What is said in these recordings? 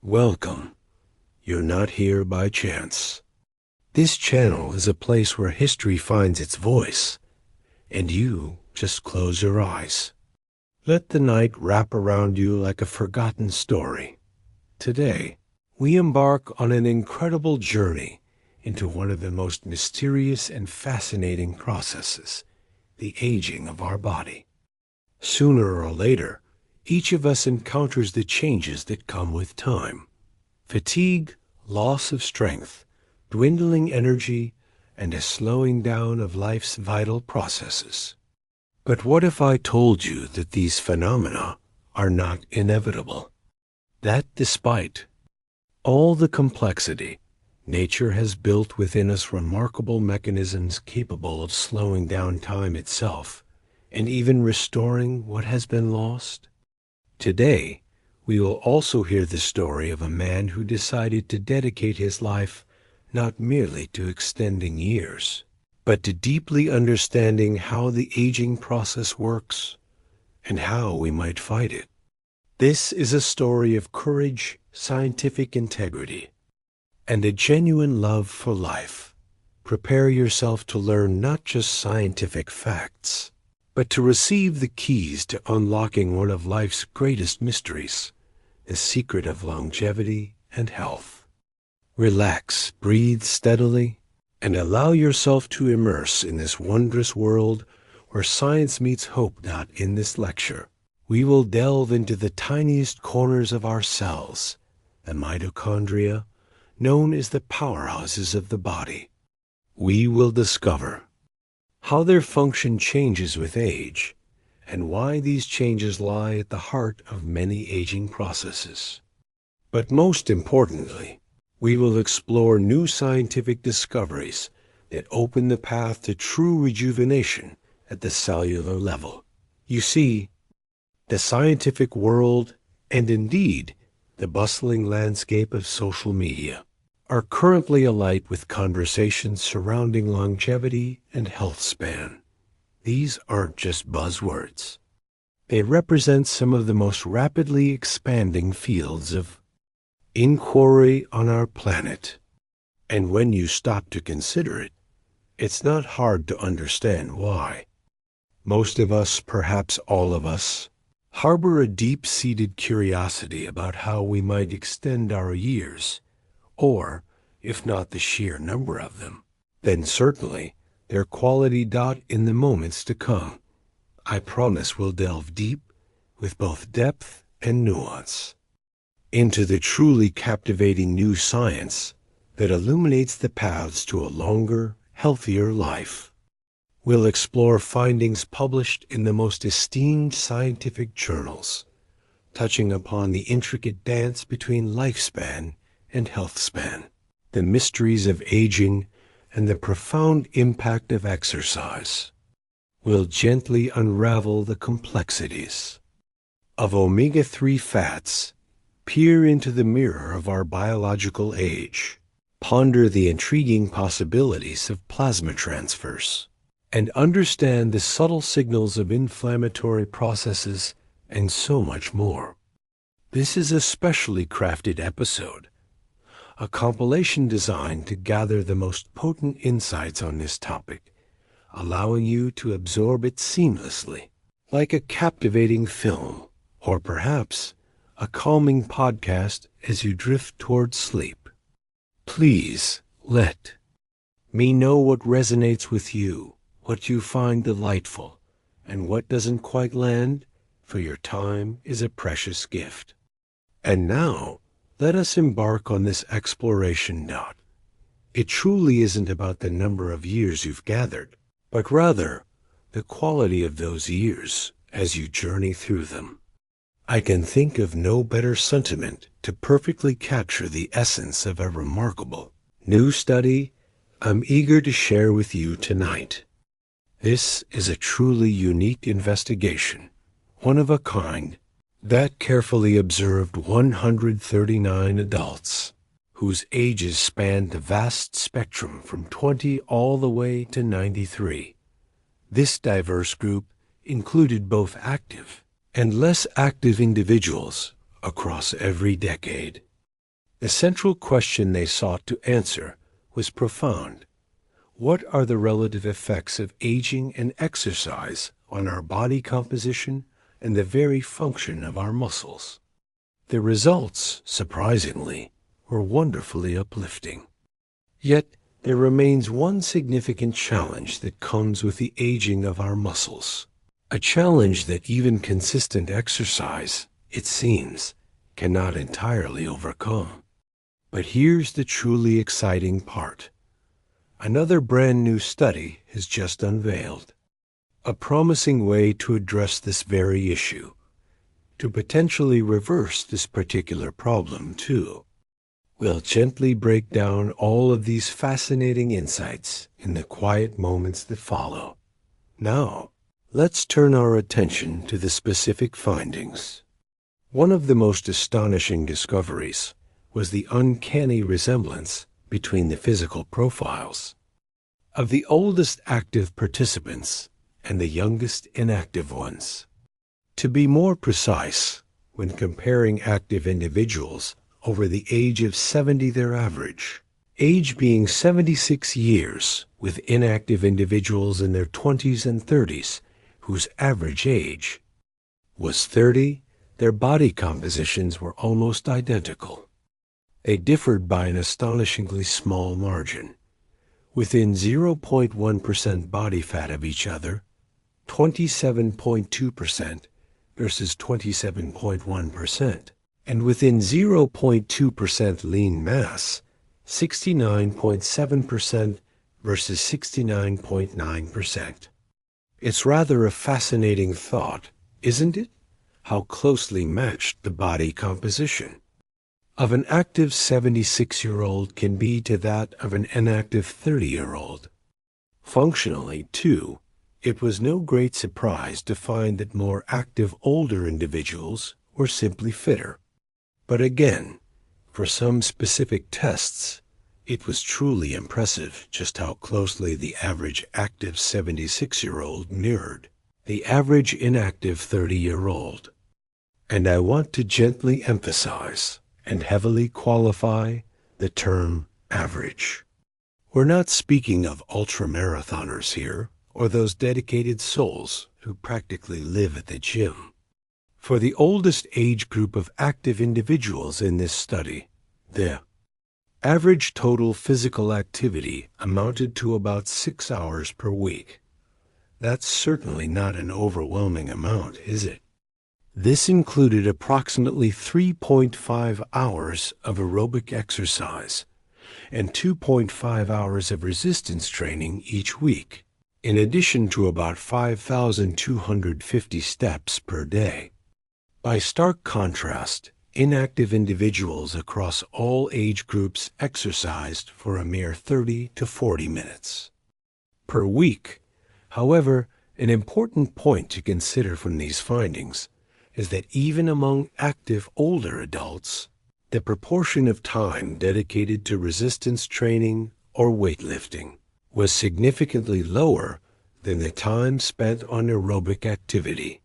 Welcome. You're not here by chance. This channel is a place where history finds its voice, and you just close your eyes. Let the night wrap around you like a forgotten story. Today, we embark on an incredible journey into one of the most mysterious and fascinating processes, the aging of our body. Sooner or later, each of us encounters the changes that come with time. Fatigue, loss of strength, dwindling energy, and a slowing down of life's vital processes. But what if I told you that these phenomena are not inevitable? That despite all the complexity, nature has built within us remarkable mechanisms capable of slowing down time itself and even restoring what has been lost. Today, we will also hear the story of a man who decided to dedicate his life not merely to extending years, but to deeply understanding how the aging process works and how we might fight it. This is a story of courage, scientific integrity, and a genuine love for life. Prepare yourself to learn not just scientific facts, but to receive the keys to unlocking one of life's greatest mysteries, the secret of longevity and health. Relax, breathe steadily, and allow yourself to immerse in this wondrous world where science meets hope. In this lecture, we will delve into the tiniest corners of our cells, the mitochondria, known as the powerhouses of the body. We will discover how their function changes with age, and why these changes lie at the heart of many aging processes. But most importantly, we will explore new scientific discoveries that open the path to true rejuvenation at the cellular level. You see, the scientific world, and indeed the bustling landscape of social media, are currently alight with conversations surrounding longevity and health span. These aren't just buzzwords. They represent some of the most rapidly expanding fields of inquiry on our planet. And when you stop to consider it, it's not hard to understand why. Most of us, perhaps all of us, harbor a deep-seated curiosity about how we might extend our years, or, if not the sheer number of them, then certainly their quality. In the moments to come, I promise we'll delve deep, with both depth and nuance, into the truly captivating new science that illuminates the paths to a longer, healthier life. We'll explore findings published in the most esteemed scientific journals, touching upon the intricate dance between lifespan and health span, the mysteries of aging, and the profound impact of exercise. We'll gently unravel the complexities of omega-3 fats, peer into the mirror of our biological age, ponder the intriguing possibilities of plasma transfers, and understand the subtle signals of inflammatory processes, and so much more. This is a specially crafted episode, a compilation designed to gather the most potent insights on this topic, allowing you to absorb it seamlessly, like a captivating film, or perhaps a calming podcast as you drift towards sleep. Please let me know what resonates with you, what you find delightful, and what doesn't quite land, for your time is a precious gift. And now, let us embark on this exploration. It truly isn't about the number of years you've gathered, but rather the quality of those years as you journey through them. I can think of no better sentiment to perfectly capture the essence of a remarkable new study I'm eager to share with you tonight. This is a truly unique investigation, one of a kind, that carefully observed 139 adults whose ages spanned the vast spectrum from 20 all the way to 93. This diverse group included both active and less active individuals across every decade. The central question they sought to answer was profound. What are the relative effects of aging and exercise on our body composition and the very function of our muscles? The results, surprisingly, were wonderfully uplifting. Yet, there remains one significant challenge that comes with the aging of our muscles. A challenge that even consistent exercise, it seems, cannot entirely overcome. But here's the truly exciting part. Another brand new study has just unveiled a promising way to address this very issue, to potentially reverse this particular problem too. We'll gently break down all of these fascinating insights in the quiet moments that follow. Now, let's turn our attention to the specific findings. One of the most astonishing discoveries was the uncanny resemblance between the physical profiles of the oldest active participants and the youngest inactive ones. To be more precise, when comparing active individuals over the age of 70, their average age being 76 years, with inactive individuals in their 20s and 30s, whose average age was 30, their body compositions were almost identical. They differed by an astonishingly small margin, within 0.1% body fat of each other, 27.2% versus 27.1%, and within 0.2% lean mass, 69.7% versus 69.9%. It's rather a fascinating thought, isn't it? How closely matched the body composition of an active 76-year-old can be to that of an inactive 30-year-old. Functionally, too, it was no great surprise to find that more active older individuals were simply fitter. But again, for some specific tests, it was truly impressive just how closely the average active 76-year-old mirrored the average inactive 30-year-old. And I want to gently emphasize and heavily qualify the term average. We're not speaking of ultramarathoners here, or those dedicated souls who practically live at the gym. For the oldest age group of active individuals in this study, the average total physical activity amounted to about 6 hours per week. That's certainly not an overwhelming amount, is it? This included approximately 3.5 hours of aerobic exercise and 2.5 hours of resistance training each week, in addition to about 5,250 steps per day. By stark contrast, inactive individuals across all age groups exercised for a mere 30 to 40 minutes per week. However, an important point to consider from these findings is that even among active older adults, the proportion of time dedicated to resistance training or weightlifting was significantly lower than the time spent on aerobic activity.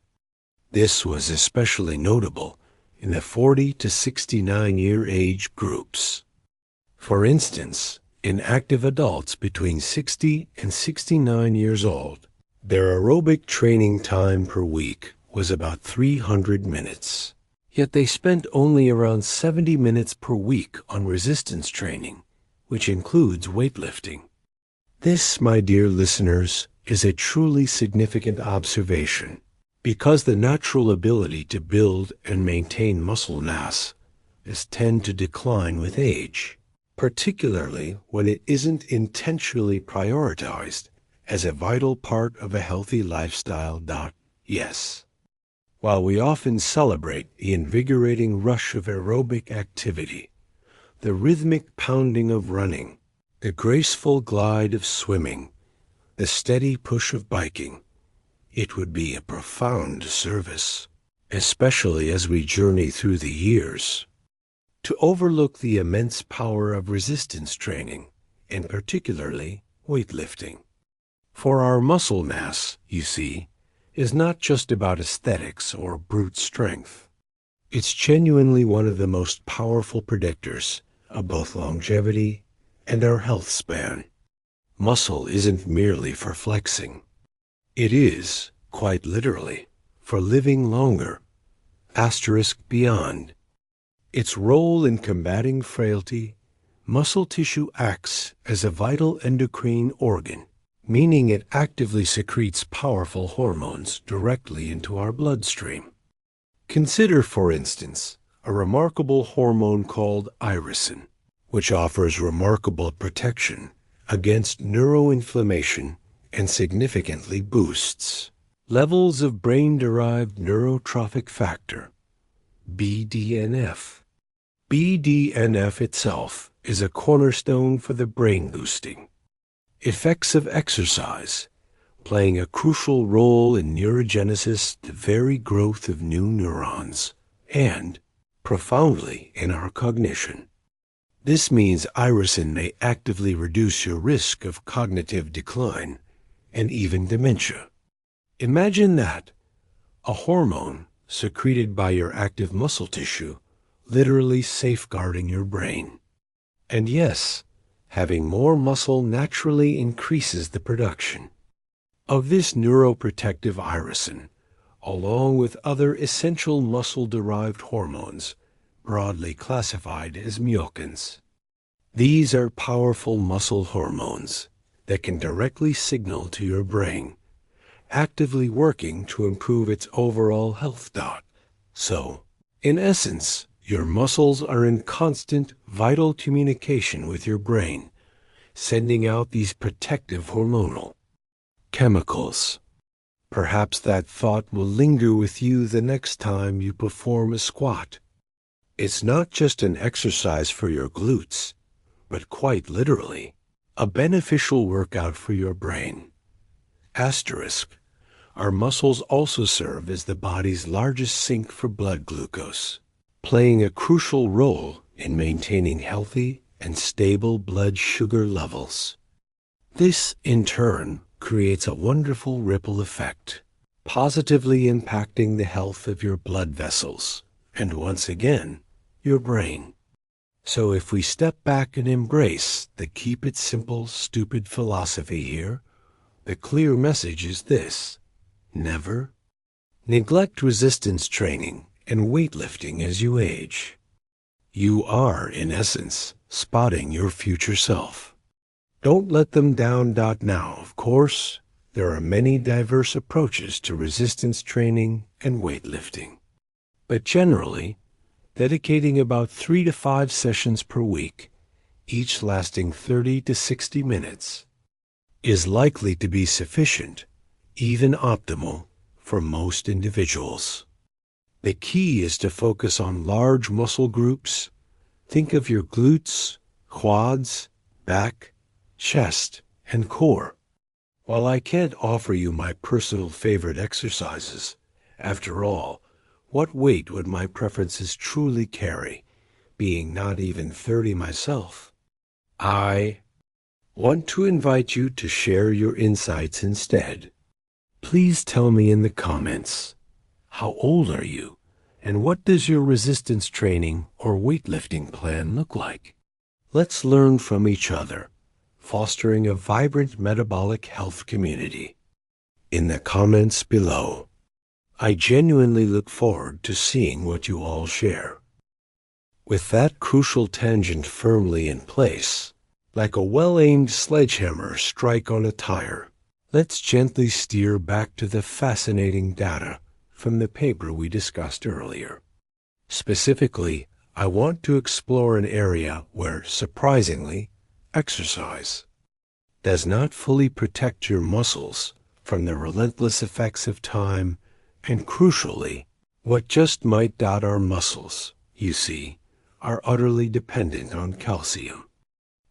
This was especially notable in the 40 to 69-year age groups. For instance, in active adults between 60 and 69 years old, their aerobic training time per week was about 300 minutes. Yet they spent only around 70 minutes per week on resistance training, which includes weightlifting. This, my dear listeners, is a truly significant observation, because the natural ability to build and maintain muscle mass tends to decline with age, particularly when it isn't intentionally prioritized as a vital part of a healthy lifestyle. Yes. While we often celebrate the invigorating rush of aerobic activity, the rhythmic pounding of running, the graceful glide of swimming, the steady push of biking, it would be a profound service, especially as we journey through the years, to overlook the immense power of resistance training, and particularly weightlifting. For our muscle mass, you see, is not just about aesthetics or brute strength. It's genuinely one of the most powerful predictors of both longevity and our health span. Muscle isn't merely for flexing. It is, quite literally, for living longer. Asterisk beyond. Its role in combating frailty, muscle tissue acts as a vital endocrine organ, meaning it actively secretes powerful hormones directly into our bloodstream. Consider, for instance, a remarkable hormone called irisin, which offers remarkable protection against neuroinflammation and significantly boosts levels of brain-derived neurotrophic factor, BDNF. BDNF itself is a cornerstone for the brain boosting effects of exercise, playing a crucial role in neurogenesis, the very growth of new neurons, and, profoundly, in our cognition. This means irisin may actively reduce your risk of cognitive decline and even dementia. Imagine that, a hormone secreted by your active muscle tissue, literally safeguarding your brain. And yes, having more muscle naturally increases the production of this neuroprotective irisin, along with other essential muscle-derived hormones, broadly classified as myokines. These are powerful muscle hormones that can directly signal to your brain, actively working to improve its overall health. So, in essence, your muscles are in constant, vital communication with your brain, sending out these protective hormonal chemicals. Perhaps that thought will linger with you the next time you perform a squat. It's not just an exercise for your glutes, but quite literally, a beneficial workout for your brain. Asterisk. Our muscles also serve as the body's largest sink for blood glucose, playing a crucial role in maintaining healthy and stable blood sugar levels. This, in turn, creates a wonderful ripple effect, positively impacting the health of your blood vessels, and once again, your brain. So if we step back and embrace the keep it simple, stupid philosophy here, the clear message is this: never neglect resistance training and weightlifting as you age. You are, in essence, spotting your future self. Don't let them down. Now, of course, there are many diverse approaches to resistance training and weightlifting. But generally, dedicating about 3 to 5 sessions per week, each lasting 30 to 60 minutes, is likely to be sufficient, even optimal, for most individuals. The key is to focus on large muscle groups. Think of your glutes, quads, back, chest, and core. While I can't offer you my personal favorite exercises, after all, what weight would my preferences truly carry, being not even 30 myself? I want to invite you to share your insights instead. Please tell me in the comments, how old are you, and what does your resistance training or weightlifting plan look like? Let's learn from each other, fostering a vibrant metabolic health community. In the comments below, I genuinely look forward to seeing what you all share. With that crucial tangent firmly in place, like a well-aimed sledgehammer strike on a tire, let's gently steer back to the fascinating data from the paper we discussed earlier. Specifically, I want to explore an area where, surprisingly, exercise does not fully protect your muscles from the relentless effects of time, and crucially, what just might. Our muscles, you see, are utterly dependent on calcium.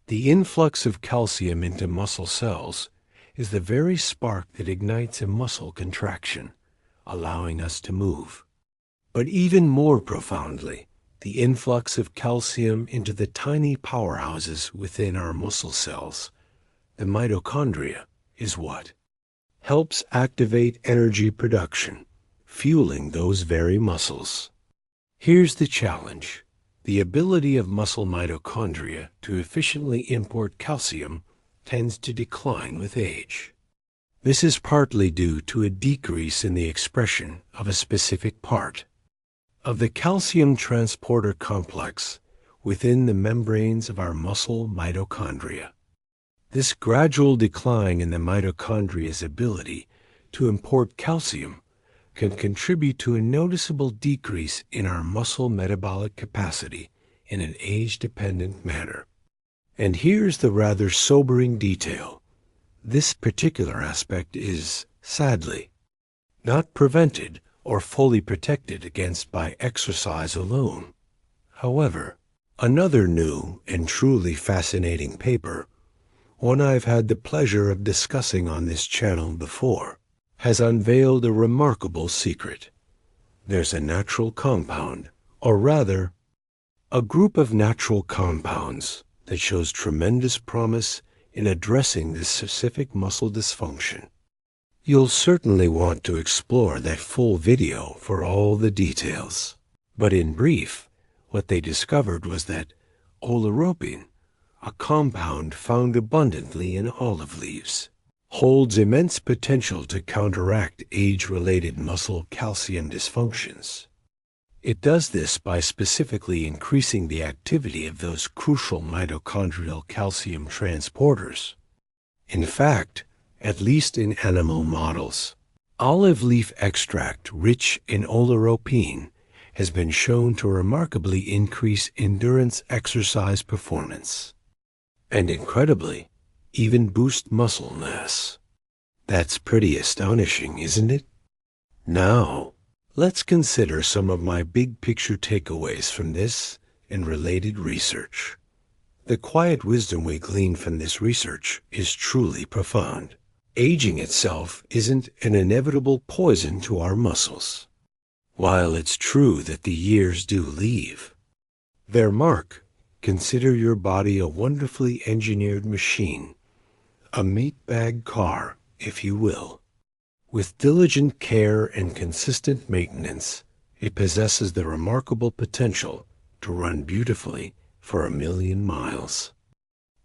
The influx of calcium into muscle cells is the very spark that ignites a muscle contraction, allowing us to move. But even more profoundly, the influx of calcium into the tiny powerhouses within our muscle cells, the mitochondria, is what helps activate energy production, fueling those very muscles. Here's the challenge. The ability of muscle mitochondria to efficiently import calcium tends to decline with age. This is partly due to a decrease in the expression of a specific part of the calcium transporter complex within the membranes of our muscle mitochondria. This gradual decline in the mitochondria's ability to import calcium can contribute to a noticeable decrease in our muscle metabolic capacity in an age-dependent manner. And here's the rather sobering detail. This particular aspect is, sadly, not prevented or fully protected against by exercise alone. However, another new and truly fascinating paper, one I've had the pleasure of discussing on this channel before, has unveiled a remarkable secret. There's a natural compound, or rather, a group of natural compounds that shows tremendous promise in addressing this specific muscle dysfunction. You'll certainly want to explore that full video for all the details. But in brief, what they discovered was that oleuropein, a compound found abundantly in olive leaves, holds immense potential to counteract age-related muscle calcium dysfunctions. It does this by specifically increasing the activity of those crucial mitochondrial calcium transporters. In fact, at least in animal models, olive leaf extract rich in oleuropein has been shown to remarkably increase endurance exercise performance, and incredibly, even boost muscle mass. That's pretty astonishing, isn't it? Now, let's consider some of my big picture takeaways from this and related research. The quiet wisdom we glean from this research is truly profound. Aging itself isn't an inevitable poison to our muscles. While it's true that the years do leave their mark, consider your body a wonderfully engineered machine, a meat-bag car, if you will. With diligent care and consistent maintenance, it possesses the remarkable potential to run beautifully for 1,000,000 miles.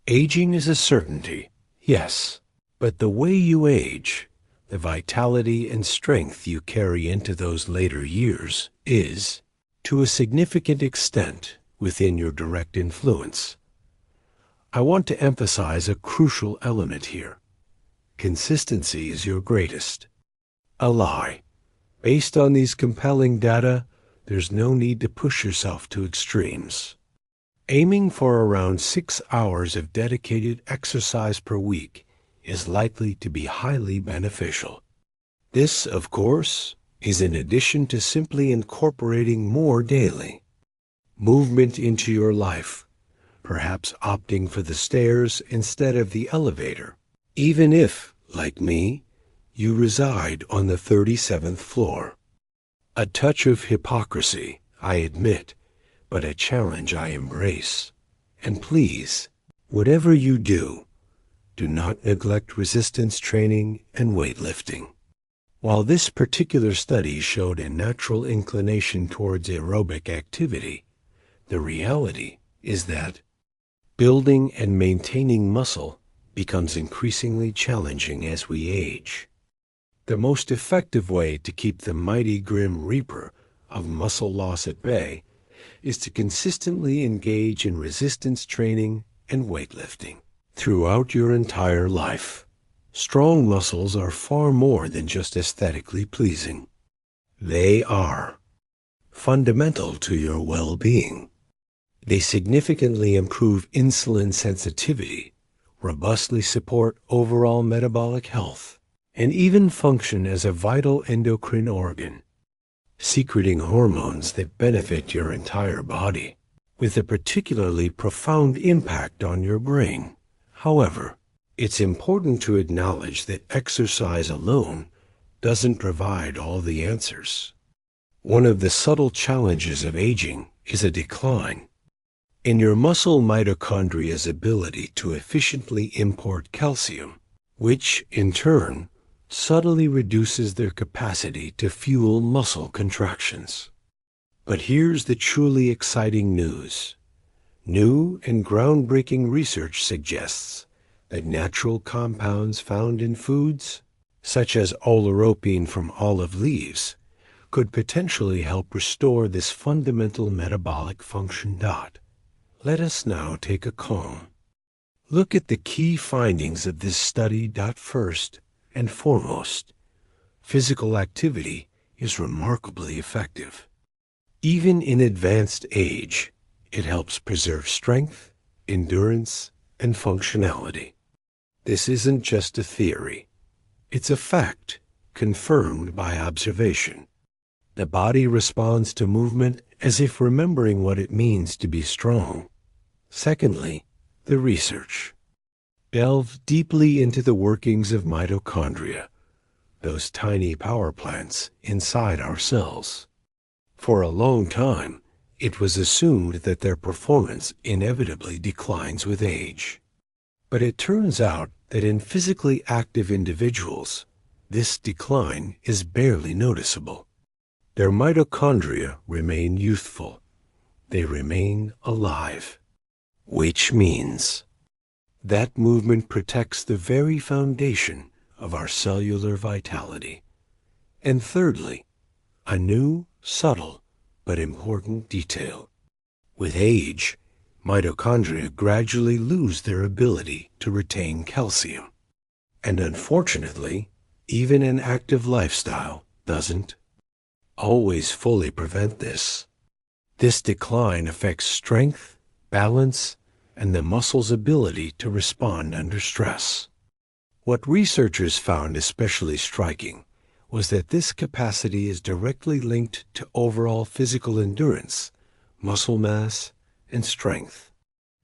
Aging is a certainty, yes, but the way you age, the vitality and strength you carry into those later years is, to a significant extent, within your direct influence. I want to emphasize a crucial element here. Consistency is your greatest. A lie. Based on these compelling data, there's no need to push yourself to extremes. Aiming for around 6 hours of dedicated exercise per week is likely to be highly beneficial. This, of course, is in addition to simply incorporating more daily movement into your life, perhaps opting for the stairs instead of the elevator, even if, like me, you reside on the 37th floor. A touch of hypocrisy, I admit, but a challenge I embrace. And please, whatever you do not neglect resistance training and weightlifting. While this particular study showed a natural inclination towards aerobic activity, the reality is that building and maintaining muscle becomes increasingly challenging as we age. The most effective way to keep the mighty grim reaper of muscle loss at bay is to consistently engage in resistance training and weightlifting throughout your entire life. Strong muscles are far more than just aesthetically pleasing. They are fundamental to your well-being. They significantly improve insulin sensitivity, robustly support overall metabolic health, and even function as a vital endocrine organ, secreting hormones that benefit your entire body, with a particularly profound impact on your brain. However, it's important to acknowledge that exercise alone doesn't provide all the answers. One of the subtle challenges of aging is a decline in your muscle mitochondria's ability to efficiently import calcium, which, in turn, subtly reduces their capacity to fuel muscle contractions. But here's the truly exciting news. New and groundbreaking research suggests that natural compounds found in foods, such as oleuropein from olive leaves, could potentially help restore this fundamental metabolic function. Let us now take a calm look at the key findings of this study. First and foremost, physical activity is remarkably effective. Even in advanced age, it helps preserve strength, endurance, and functionality. This isn't just a theory. It's a fact, confirmed by observation. The body responds to movement as if remembering what it means to be strong. Secondly, the research. Delve deeply into the workings of mitochondria, those tiny power plants inside our cells. For a long time, it was assumed that their performance inevitably declines with age. But it turns out that in physically active individuals, this decline is barely noticeable. Their mitochondria remain youthful. They remain alive. Which means that movement protects the very foundation of our cellular vitality. And thirdly, a new, subtle, but important detail. With age, mitochondria gradually lose their ability to retain calcium. And unfortunately, even an active lifestyle doesn't always fully prevent this. This decline affects strength, balance, and the muscle's ability to respond under stress. What researchers found especially striking was that this capacity is directly linked to overall physical endurance, muscle mass, and strength.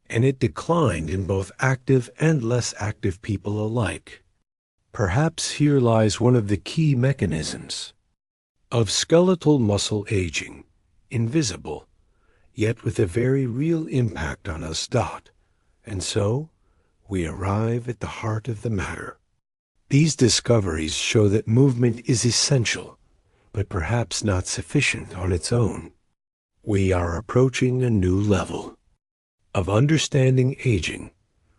And it declined in both active and less active people alike. Perhaps here lies one of the key mechanisms of skeletal muscle aging, invisible, yet with a very real impact on us. And so, we arrive at the heart of the matter. These discoveries show that movement is essential, but perhaps not sufficient on its own. We are approaching a new level of understanding aging,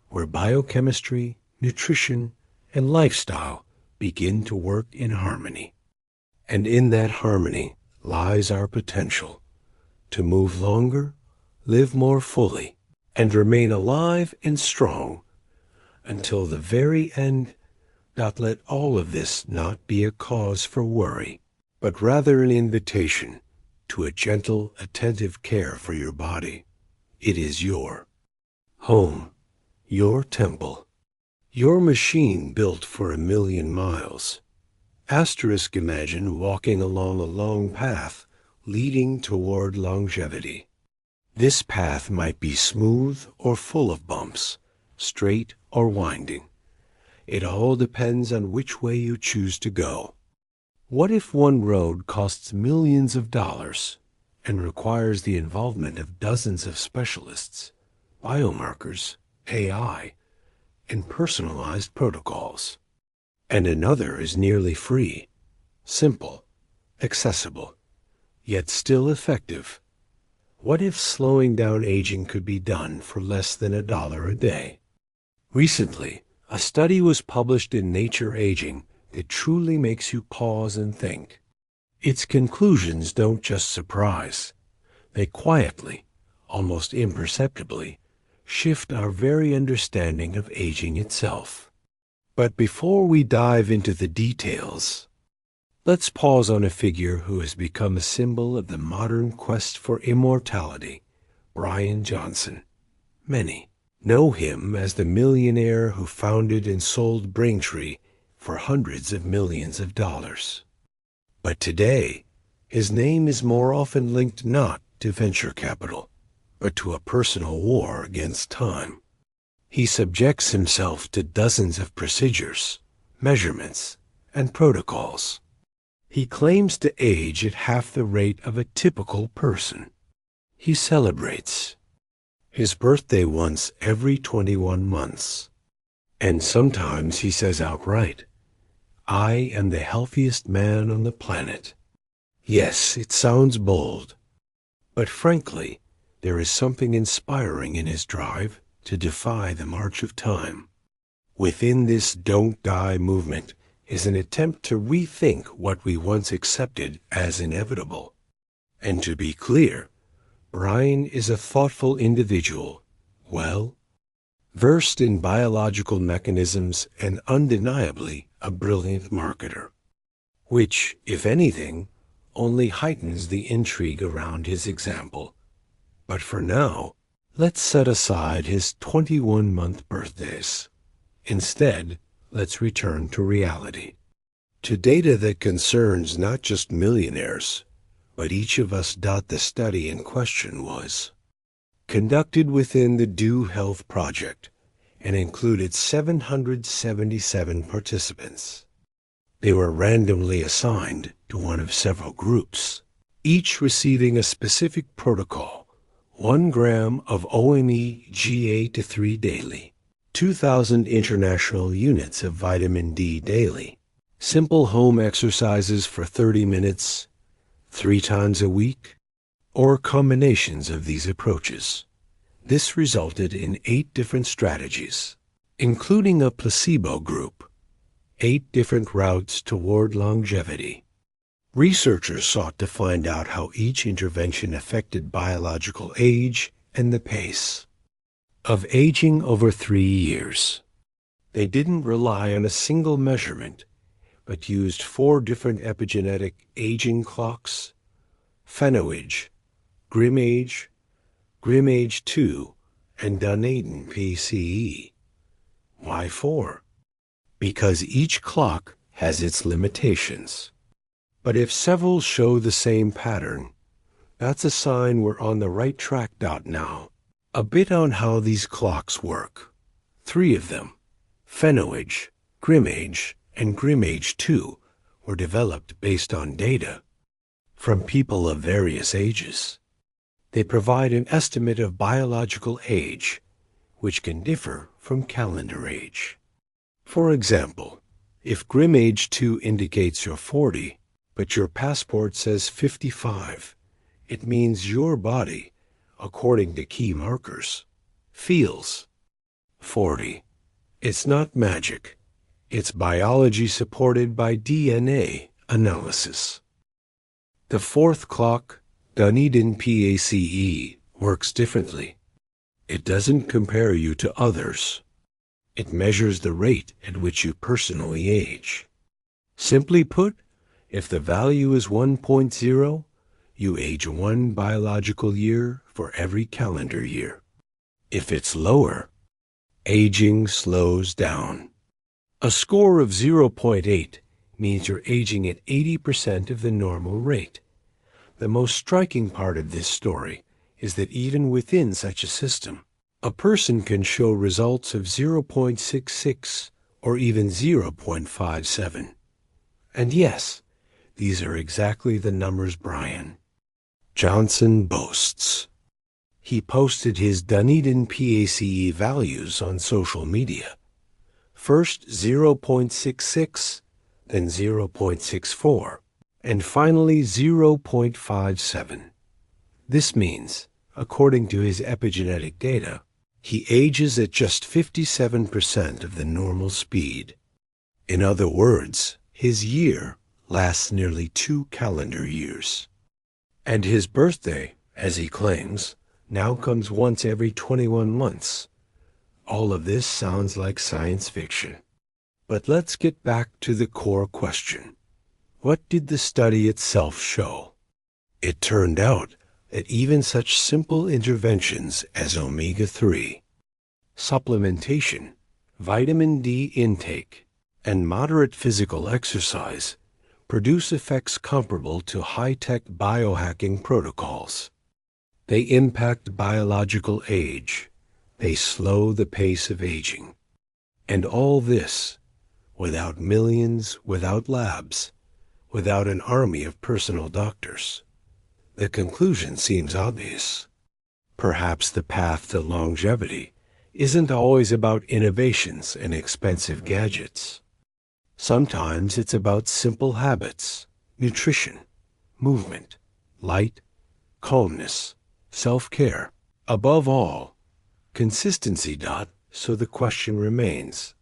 where biochemistry, nutrition, and lifestyle begin to work in harmony. And in that harmony lies our potential to move longer, live more fully, and remain alive and strong until the very end. Let all of this not be a cause for worry, but rather an invitation to a gentle, attentive care for your body. It is your home, your temple, your machine built for 1,000,000 miles. Imagine walking along a long path leading toward longevity. This path might be smooth or full of bumps, straight or winding. It all depends on which way you choose to go. What if one road costs millions of dollars and requires the involvement of dozens of specialists, biomarkers, AI, and personalized protocols? And another is nearly free, simple, accessible, yet still effective. What if slowing down aging could be done for less than $1 a day? Recently, a study was published in Nature Aging that truly makes you pause and think. Its conclusions don't just surprise. They quietly, almost imperceptibly, shift our very understanding of aging itself. But before we dive into the details, let's pause on a figure who has become a symbol of the modern quest for immortality, Brian Johnson. Many know him as the millionaire who founded and sold Braintree for hundreds of millions of dollars. But today, his name is more often linked not to venture capital, but to a personal war against time. He subjects himself to dozens of procedures, measurements, and protocols. He claims to age at half the rate of a typical person. He celebrates his birthday once every 21 months. And sometimes he says outright, "I am the healthiest man on the planet." Yes, it sounds bold, But frankly, there is something inspiring in his drive to defy the march of time. Within this Don't Die movement is an attempt to rethink what we once accepted as inevitable. And to be clear, Brian is a thoughtful individual, well versed in biological mechanisms and undeniably a brilliant marketer, which, if anything, only heightens the intrigue around his example. But for now, let's set aside his 21-month birthdays. Instead, let's return to reality, to data that concerns not just millionaires, but each of us. The study in question was conducted within the Do Health Project and included 777 participants. They were randomly assigned to one of several groups, each receiving a specific protocol: 1 gram of OME-GA3 daily, 2,000 international units of vitamin D daily, simple home exercises for 30 minutes, 3 times a week, or combinations of these approaches. This resulted in 8 different strategies, including a placebo group, 8 different routes toward longevity. Researchers sought to find out how each intervention affected biological age and the pace of aging over 3 years. They didn't rely on a single measurement, but used 4 different epigenetic aging clocks: phenage, Grimage, Grimage 2, and Dunedin PCE. Why 4? Because each clock has its limitations. But if several show the same pattern, that's a sign we're on the right track. Now, a bit on how these clocks work. 3 of them, phenage, Grimage, and Grimage 2, were developed based on data from people of various ages. They provide an estimate of biological age, which can differ from calendar age. For example, if Grimage 2 indicates you're 40, but your passport says 55, it means your body, according to key markers, feels 40. It's not magic. It's biology supported by DNA analysis. The 4th clock, Dunedin PACE, works differently. It doesn't compare you to others. It measures the rate at which you personally age. Simply put, if the value is 1.0, you age 1 biological year for every calendar year. If it's lower, aging slows down. A score of 0.8 means you're aging at 80% of the normal rate. The most striking part of this story is that even within such a system, a person can show results of 0.66 or even 0.57. And yes, these are exactly the numbers Brian Johnson boasts. He posted his Dunedin PACE values on social media. First 0.66, then 0.64, and finally 0.57. This means, according to his epigenetic data, he ages at just 57% of the normal speed. In other words, his year lasts nearly 2 calendar years. And his birthday, as he claims, now comes once every 21 months. All of this sounds like science fiction. But let's get back to the core question. What did the study itself show? It turned out that even such simple interventions as omega-3, supplementation, vitamin D intake, and moderate physical exercise produce effects comparable to high-tech biohacking protocols. They impact biological age. They slow the pace of aging. And all this without millions, without labs, without an army of personal doctors. The conclusion seems obvious. Perhaps the path to longevity isn't always about innovations and expensive gadgets. Sometimes it's about simple habits, nutrition, movement, light, calmness, self-care. Above all, consistency. So the question remains,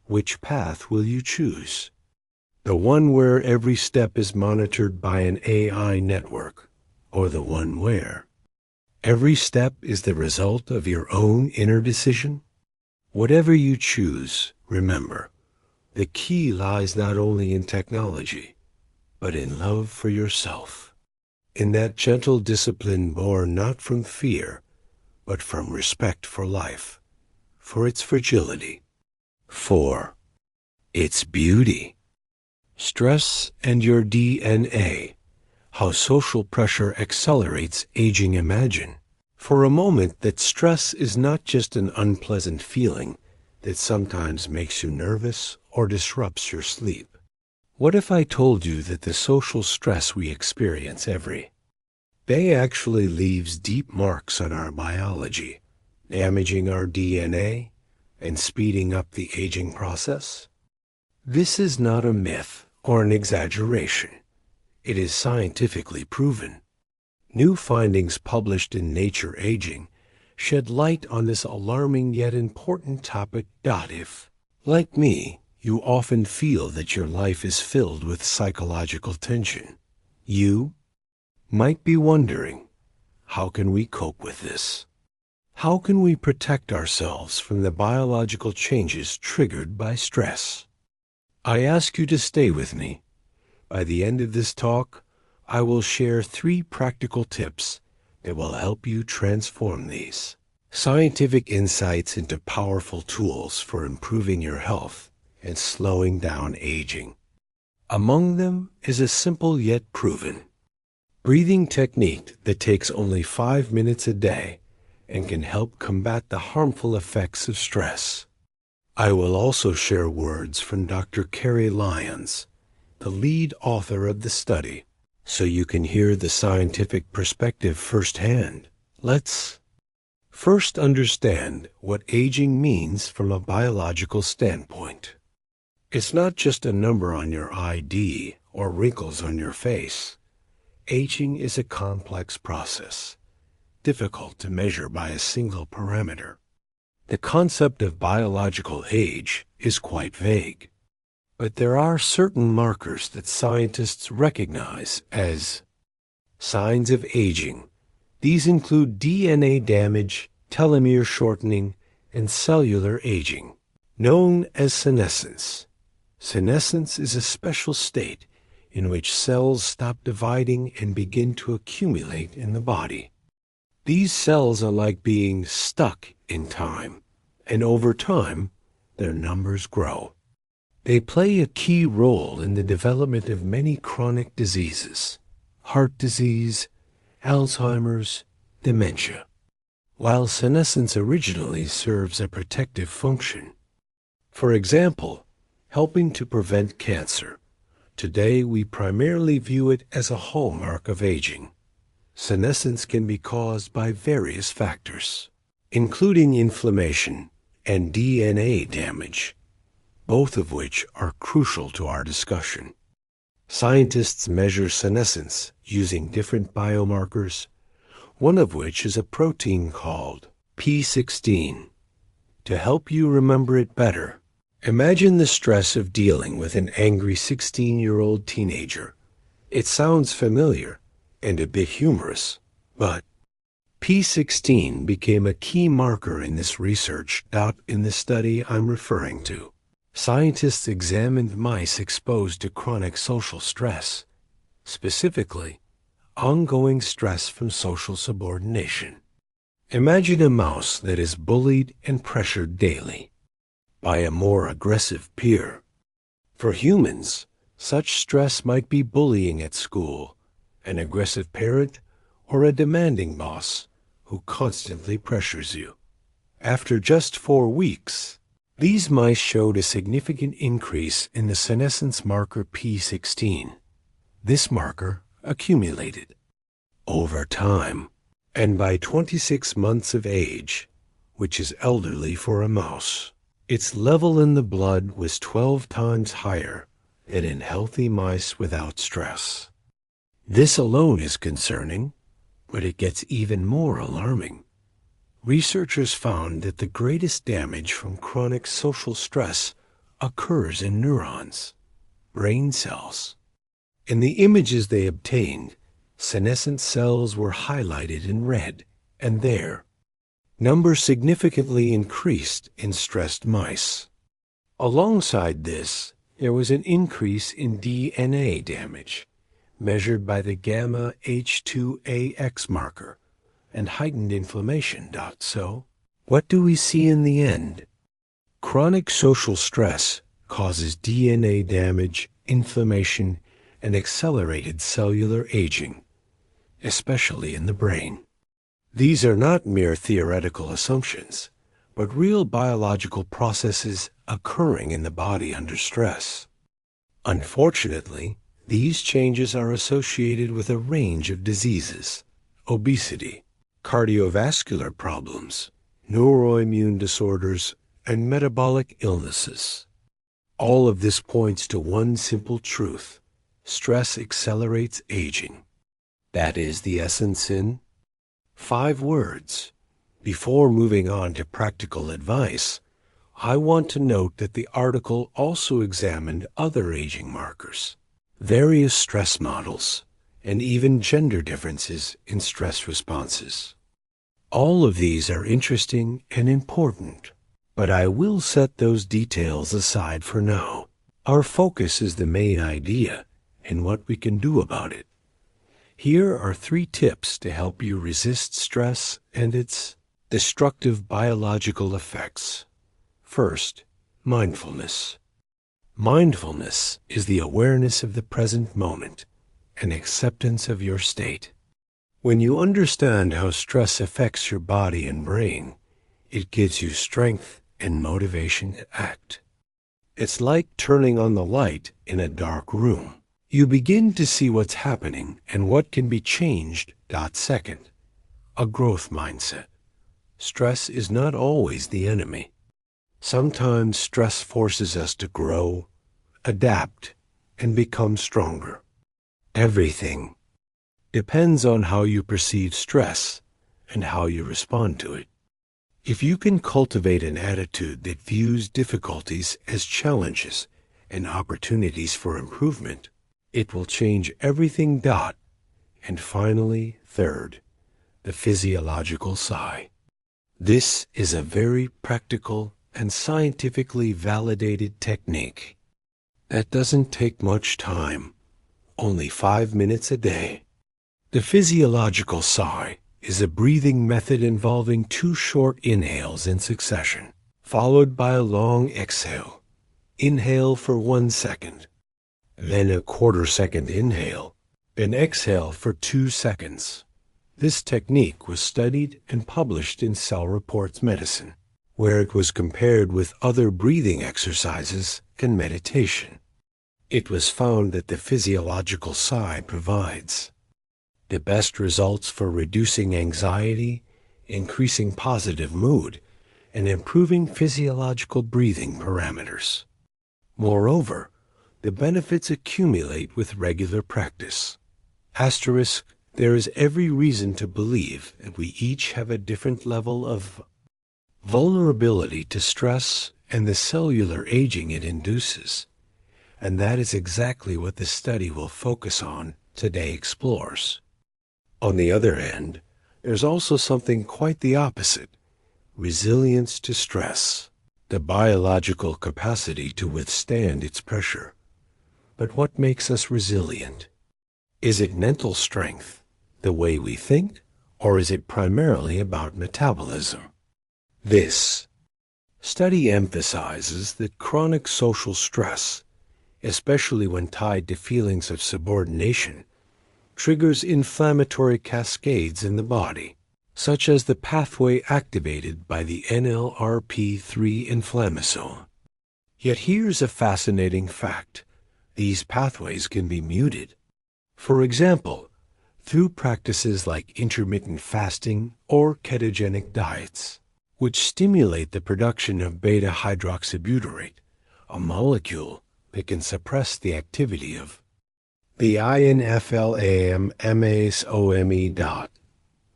which path will you choose? The one where every step is monitored by an AI network, or the one where every step is the result of your own inner decision? Whatever you choose, remember, the key lies not only in technology, but in love for yourself. In that gentle discipline born not from fear, but from respect for life, for its fragility, for its beauty. Stress and your DNA. How social pressure accelerates aging. Imagine for a moment that stress is not just an unpleasant feeling that sometimes makes you nervous or disrupts your sleep. What if I told you that the social stress we experience every day actually leaves deep marks on our biology, damaging our DNA and speeding up the aging process? This is not a myth or an exaggeration. It is scientifically proven. New findings published in Nature Aging shed light on this alarming yet important topic. If, like me, you often feel that your life is filled with psychological tension, you might be wondering, how can we cope with this? How can we protect ourselves from the biological changes triggered by stress? I ask you to stay with me. By the end of this talk, I will share 3 practical tips that will help you transform these scientific insights into powerful tools for improving your health and slowing down aging. Among them is a simple yet proven breathing technique that takes only 5 minutes a day and can help combat the harmful effects of stress. I will also share words from Dr. Carrie Lyons, the lead author of the study, so you can hear the scientific perspective firsthand. Let's first understand what aging means from a biological standpoint. It's not just a number on your ID or wrinkles on your face. Aging is a complex process, difficult to measure by a single parameter. The concept of biological age is quite vague, but there are certain markers that scientists recognize as signs of aging. These include DNA damage, telomere shortening, and cellular aging, known as senescence. Senescence is a special state in which cells stop dividing and begin to accumulate in the body. These cells are like being stuck in time, and over time, their numbers grow. They play a key role in the development of many chronic diseases, heart disease, Alzheimer's, dementia. While senescence originally serves a protective function, for example, helping to prevent cancer, today we primarily view it as a hallmark of aging. Senescence can be caused by various factors, including inflammation and DNA damage, both of which are crucial to our discussion. Scientists measure senescence using different biomarkers, one of which is a protein called P16. To help you remember it better, imagine the stress of dealing with an angry 16-year-old teenager. It sounds familiar and a bit humorous, but P16 became a key marker in this research. In the study I'm referring to, scientists examined mice exposed to chronic social stress, specifically ongoing stress from social subordination. Imagine a mouse that is bullied and pressured daily by a more aggressive peer. For humans, such stress might be bullying at school, an aggressive parent, or a demanding boss who constantly pressures you. After just 4 weeks, these mice showed a significant increase in the senescence marker P16. This marker accumulated over time, and by 26 months of age, which is elderly for a mouse, its level in the blood was 12 times higher than in healthy mice without stress. This alone is concerning, But it gets even more alarming. Researchers found that the greatest damage from chronic social stress occurs in neurons, brain cells. In the images they obtained, senescent cells were highlighted in red, and their numbers significantly increased in stressed mice. Alongside this, there was an increase in DNA damage, measured by the gamma H2AX marker, and heightened inflammation. So, what do we see in the end? Chronic social stress causes DNA damage, inflammation, and accelerated cellular aging, especially in the brain. These are not mere theoretical assumptions, but real biological processes occurring in the body under stress. Unfortunately, these changes are associated with a range of diseases: obesity, cardiovascular problems, neuroimmune disorders, and metabolic illnesses. All of this points to one simple truth: stress accelerates aging. That is the essence in 5 words. Before moving on to practical advice, I want to note that the article also examined other aging markers, various stress models, and even gender differences in stress responses. All of these are interesting and important, but I will set those details aside for now. Our focus is the main idea and what we can do about it. Here are 3 tips to help you resist stress and its destructive biological effects. First, mindfulness. Mindfulness is the awareness of the present moment and acceptance of your state. When you understand how stress affects your body and brain, it gives you strength and motivation to act. It's like turning on the light in a dark room. You begin to see what's happening and what can be changed. Second, a growth mindset. Stress is not always the enemy. Sometimes stress forces us to grow, adapt, and become stronger. Everything depends on how you perceive stress and how you respond to it. If you can cultivate an attitude that views difficulties as challenges and opportunities for improvement, it will change everything. And finally, third, the physiological sigh. This is a very practical and scientifically validated technique that doesn't take much time, only 5 minutes a day. The physiological sigh is a breathing method involving 2 short inhales in succession, followed by a long exhale. Inhale for 1 second, then a 1/4 second inhale, then exhale for 2 seconds. This technique was studied and published in Cell Reports Medicine, where it was compared with other breathing exercises and meditation. It was found that the physiological sigh provides the best results for reducing anxiety, increasing positive mood, and improving physiological breathing parameters. Moreover, the benefits accumulate with regular practice. Asterisk, there is every reason to believe that we each have a different level of vulnerability to stress and the cellular aging it induces. And that is exactly what the study will focus on today explores. On the other hand, there's also something quite the opposite: resilience to stress, the biological capacity to withstand its pressure. But what makes us resilient? Is it mental strength, the way we think, or is it primarily about metabolism? This study emphasizes that chronic social stress, especially when tied to feelings of subordination, triggers inflammatory cascades in the body, such as the pathway activated by the NLRP3 inflammasome. Yet here's a fascinating fact: these pathways can be muted. For example, through practices like intermittent fasting or ketogenic diets, which stimulate the production of beta-hydroxybutyrate, a molecule that can suppress the activity of the inflammasome.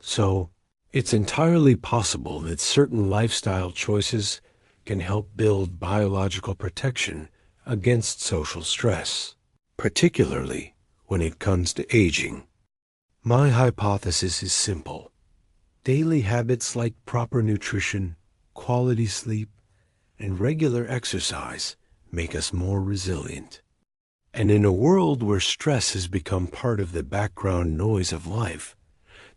So, it's entirely possible that certain lifestyle choices can help build biological protection against social stress, particularly when it comes to aging. My hypothesis is simple. Daily habits like proper nutrition, quality sleep, and regular exercise make us more resilient. And in a world where stress has become part of the background noise of life,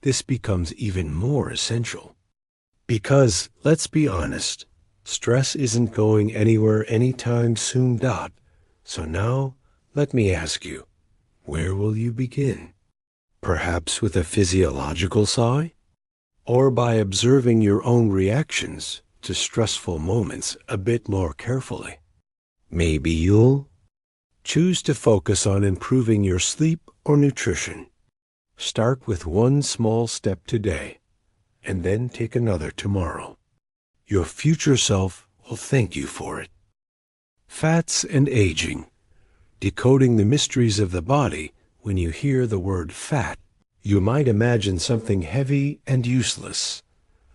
this becomes even more essential. Because, let's be honest, stress isn't going anywhere anytime soon. So now, let me ask you, where will you begin? Perhaps with a physiological sigh? Or by observing your own reactions to stressful moments a bit more carefully? Maybe you'll choose to focus on improving your sleep or nutrition. Start with one small step today, and then take another tomorrow. Your future self will thank you for it. Fats and aging. Decoding the mysteries of the body. When you hear the word fat, you might imagine something heavy and useless,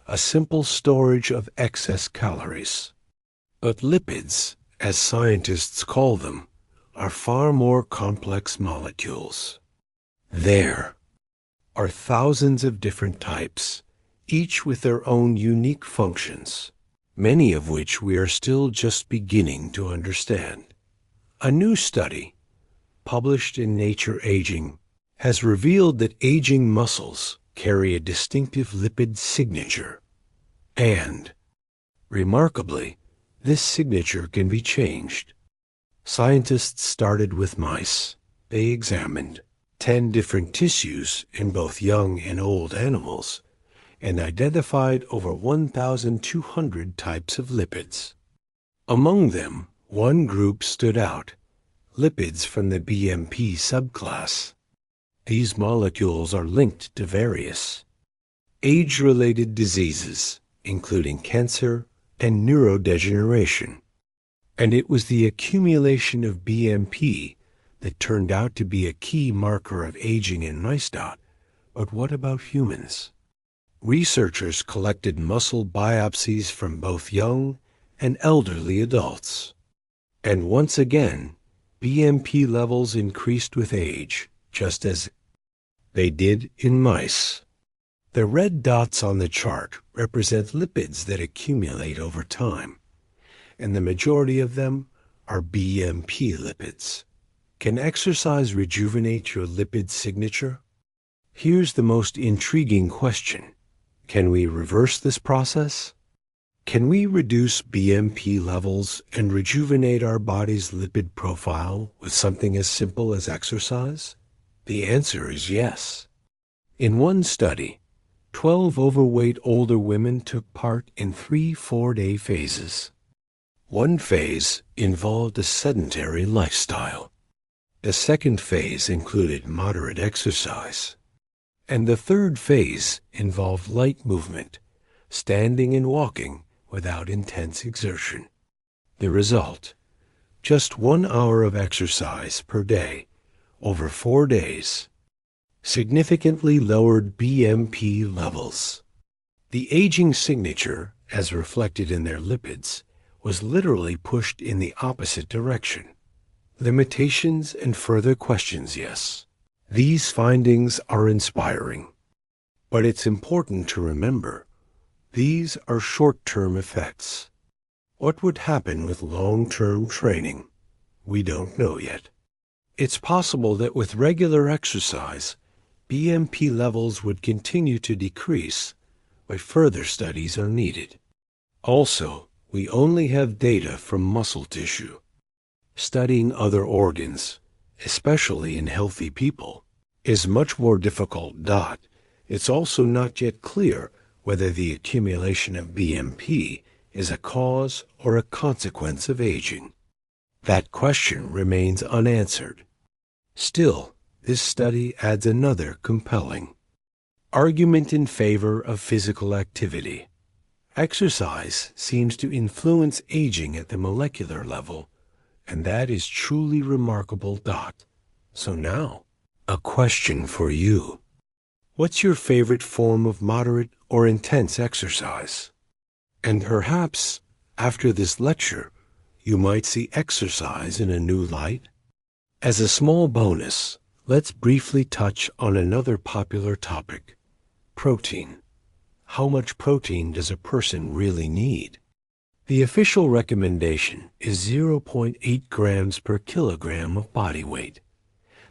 a simple storage of excess calories. But lipids, as scientists call them, are far more complex molecules. There are thousands of different types, each with their own unique functions, many of which we are still just beginning to understand. A new study, published in Nature Aging, has revealed that aging muscles carry a distinctive lipid signature, and, remarkably, this signature can be changed. Scientists started with mice. They examined 10 different tissues in both young and old animals and identified over 1,200 types of lipids. Among them, one group stood out, lipids from the BMP subclass. These molecules are linked to various age-related diseases, including cancer and neurodegeneration. And it was the accumulation of BMP that turned out to be a key marker of aging in mice. But what about humans? Researchers collected muscle biopsies from both young and elderly adults. And once again, BMP levels increased with age, just as they did in mice. The red dots on the chart represent lipids that accumulate over time, and the majority of them are BMP lipids. Can exercise rejuvenate your lipid signature? Here's the most intriguing question. Can we reverse this process? Can we reduce BMP levels and rejuvenate our body's lipid profile with something as simple as exercise? The answer is yes. In one study, 12 overweight older women took part in 3 4-day phases. One phase involved a sedentary lifestyle. The second phase included moderate exercise. And the third phase involved light movement, standing and walking without intense exertion. The result: just 1 hour of exercise per day over 4 days significantly lowered BMP levels. The aging signature, as reflected in their lipids, was literally pushed in the opposite direction. Limitations and further questions, yes. These findings are inspiring. But it's important to remember, these are short-term effects. What would happen with long-term training? We don't know yet. It's possible that with regular exercise, BMP levels would continue to decrease, but further studies are needed. Also, we only have data from muscle tissue. Studying other organs, especially in healthy people, is much more difficult. It's also not yet clear whether the accumulation of BMP is a cause or a consequence of aging. That question remains unanswered. Still, this study adds another compelling argument in favor of physical activity. Exercise seems to influence aging at the molecular level, and that is truly remarkable. So now, a question for you. What's your favorite form of moderate or intense exercise? And perhaps, after this lecture, you might see exercise in a new light. As a small bonus, let's briefly touch on another popular topic: protein. How much protein does a person really need? The official recommendation is 0.8 grams per kilogram of body weight,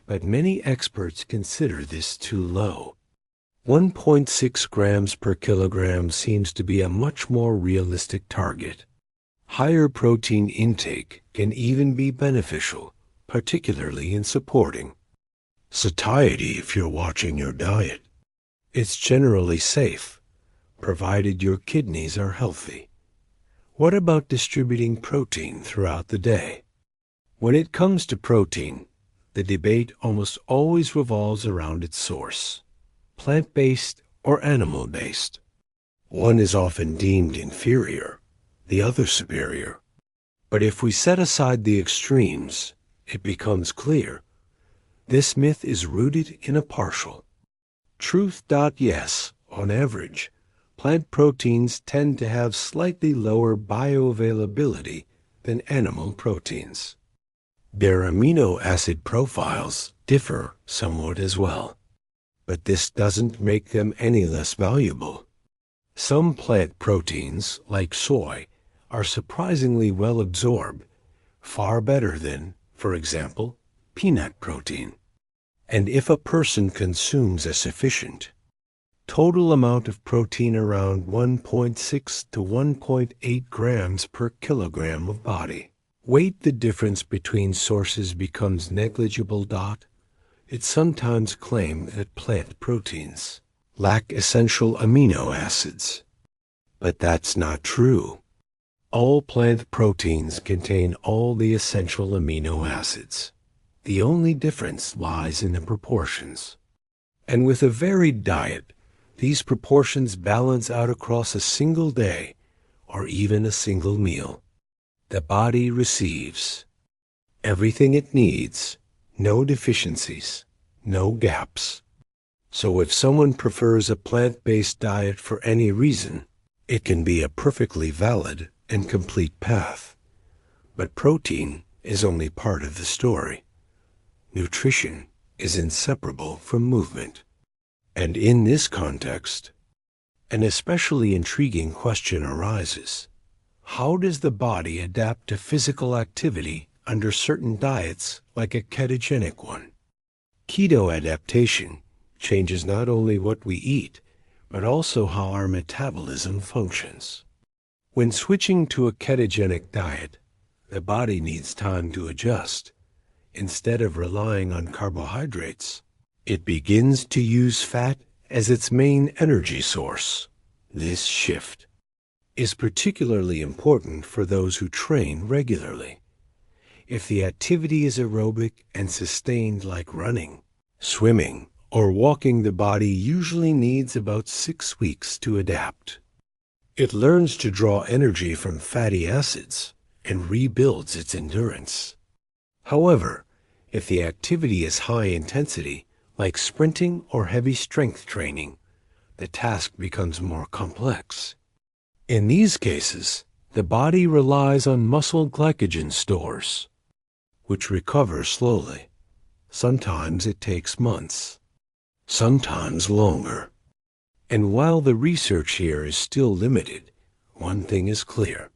but many experts consider this too low. 1.6 grams per kilogram seems to be a much more realistic target. Higher protein intake can even be beneficial, particularly in supporting satiety if you're watching your diet. It's generally safe, provided your kidneys are healthy. What about distributing protein throughout the day? When it comes to protein, the debate almost always revolves around its source: plant-based or animal-based. One is often deemed inferior, the other superior. But if we set aside the extremes, it becomes clear this myth is rooted in a partial truth. Yes, on average, plant proteins tend to have slightly lower bioavailability than animal proteins. Their amino acid profiles differ somewhat as well, but this doesn't make them any less valuable. Some plant proteins, like soy, are surprisingly well absorbed, far better than, for example, peanut protein. And if a person consumes a sufficient total amount of protein, around 1.6 to 1.8 grams per kilogram of body weight, the difference between sources becomes negligible. It's sometimes claimed that plant proteins lack essential amino acids, but that's not true. All plant proteins contain all the essential amino acids. The only difference lies in the proportions. And with a varied diet, these proportions balance out across a single day or even a single meal. The body receives everything it needs, no deficiencies, no gaps. So if someone prefers a plant-based diet for any reason, it can be a perfectly valid and complete path. But protein is only part of the story. Nutrition is inseparable from movement. And in this context, an especially intriguing question arises: how does the body adapt to physical activity under certain diets, like a ketogenic one? Keto adaptation changes not only what we eat, but also how our metabolism functions. When switching to a ketogenic diet, the body needs time to adjust. Instead of relying on carbohydrates, it begins to use fat as its main energy source. This shift is particularly important for those who train regularly. If the activity is aerobic and sustained, like running, swimming, or walking, the body usually needs about 6 weeks to adapt. It learns to draw energy from fatty acids and rebuilds its endurance. However, if the activity is high intensity, like sprinting or heavy strength training, the task becomes more complex. In these cases, the body relies on muscle glycogen stores, which recover slowly. Sometimes it takes months, sometimes longer. And while the research here is still limited, one thing is clear: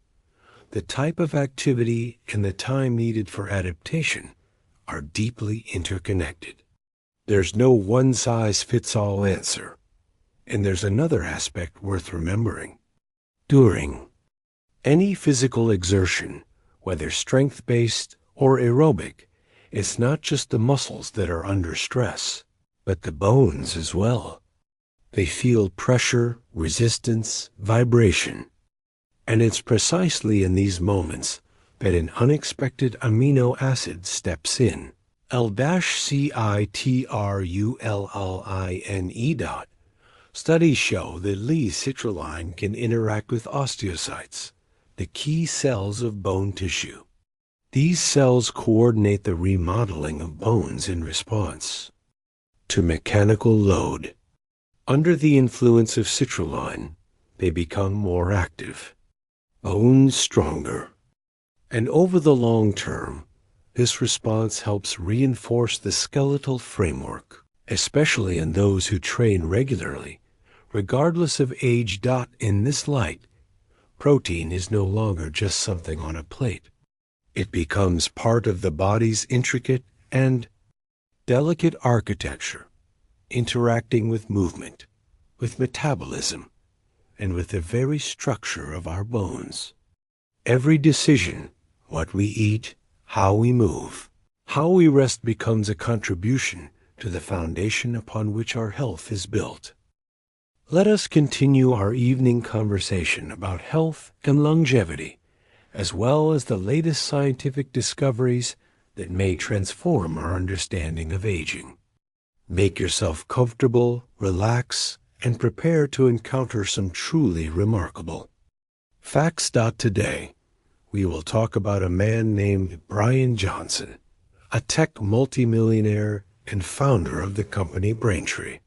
the type of activity and the time needed for adaptation are deeply interconnected. There's no one-size-fits-all answer. And there's another aspect worth remembering. During any physical exertion, whether strength-based or aerobic, it's not just the muscles that are under stress, but the bones as well. They feel pressure, resistance, vibration. And it's precisely in these moments that an unexpected amino acid steps in. L-citrulline. Studies show that L-citrulline can interact with osteocytes, the key cells of bone tissue. These cells coordinate the remodeling of bones in response to mechanical load. Under the influence of citrulline, they become more active, bones stronger, and over the long term, this response helps reinforce the skeletal framework, especially in those who train regularly. Regardless of age. In this light, protein is no longer just something on a plate. It becomes part of the body's intricate and delicate architecture, interacting with movement, with metabolism, and with the very structure of our bones. Every decision, what we eat, how we move, how we rest, becomes a contribution to the foundation upon which our health is built. Let us continue our evening conversation about health and longevity, as well as the latest scientific discoveries that may transform our understanding of aging. Make yourself comfortable, relax, and prepare to encounter some truly remarkable facts. Today, we will talk about a man named Brian Johnson, a tech multimillionaire and founder of the company Braintree.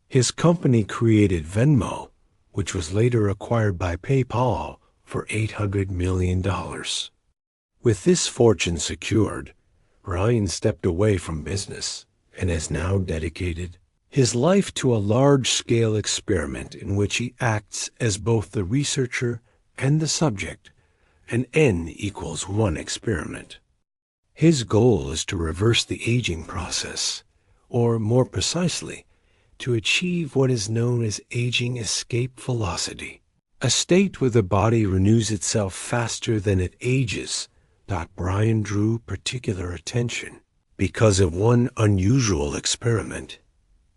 His company created Venmo, which was later acquired by PayPal for $800 million. With this fortune secured, Brian stepped away from business and has now dedicated his life to a large-scale experiment in which he acts as both the researcher and the subject, an N=1 experiment. His goal is to reverse the aging process, or more precisely, to achieve what is known as aging escape velocity, a state where the body renews itself faster than it ages. Brian drew particular attention because of one unusual experiment.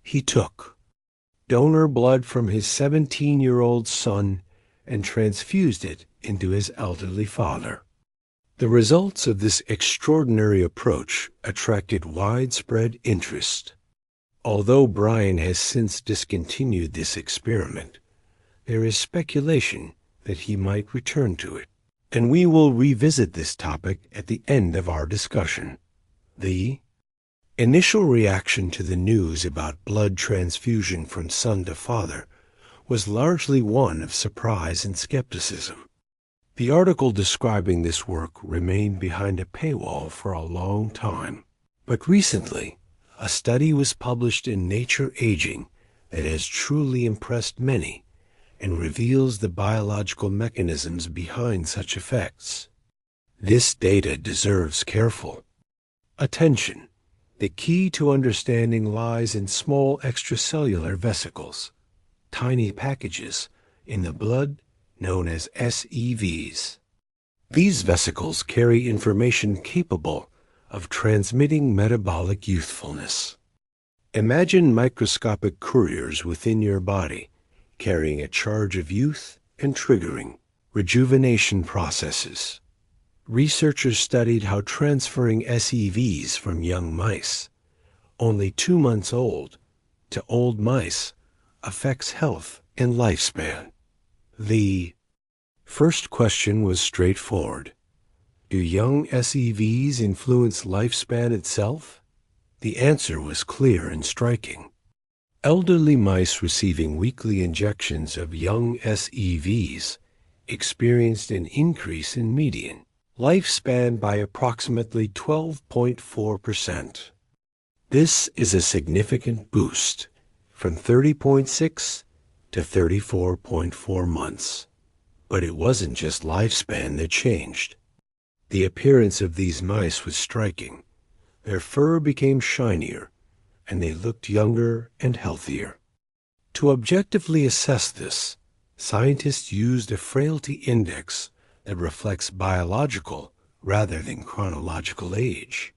He took donor blood from his 17-year-old son and transfused it into his elderly father. The results of this extraordinary approach attracted widespread interest. Although Brian has since discontinued this experiment, there is speculation that he might return to it, and we will revisit this topic at the end of our discussion. The initial reaction to the news about blood transfusion from son to father was largely one of surprise and skepticism. The article describing this work remained behind a paywall for a long time, but recently, a study was published in Nature Aging that has truly impressed many and reveals the biological mechanisms behind such effects. This data deserves careful attention. The key to understanding lies in small extracellular vesicles, tiny packages in the blood known as SEVs. These vesicles carry information capable of transmitting metabolic youthfulness. Imagine microscopic couriers within your body, carrying a charge of youth and triggering rejuvenation processes. Researchers studied how transferring SEVs from young mice, only 2 months old, to old mice affects health and lifespan. The first question was straightforward. Do young SEVs influence lifespan itself? The answer was clear and striking. Elderly mice receiving weekly injections of young SEVs experienced an increase in median lifespan by approximately 12.4%. This is a significant boost from 30.6 to 34.4 months. But it wasn't just lifespan that changed. The appearance of these mice was striking. Their fur became shinier, and they looked younger and healthier. To objectively assess this, scientists used a frailty index that reflects biological rather than chronological age.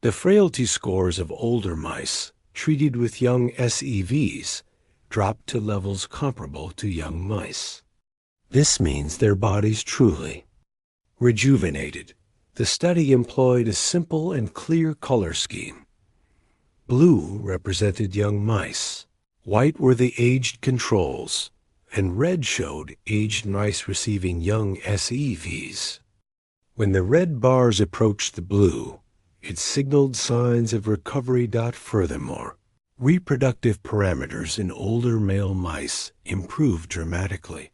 The frailty scores of older mice treated with young SEVs dropped to levels comparable to young mice. This means their bodies truly rejuvenated. The study employed a simple and clear color scheme. Blue represented young mice, white were the aged controls, and red showed aged mice receiving young SEVs. When the red bars approached the blue, it signaled signs of recovery. Furthermore, Reproductive parameters in older male mice improved dramatically.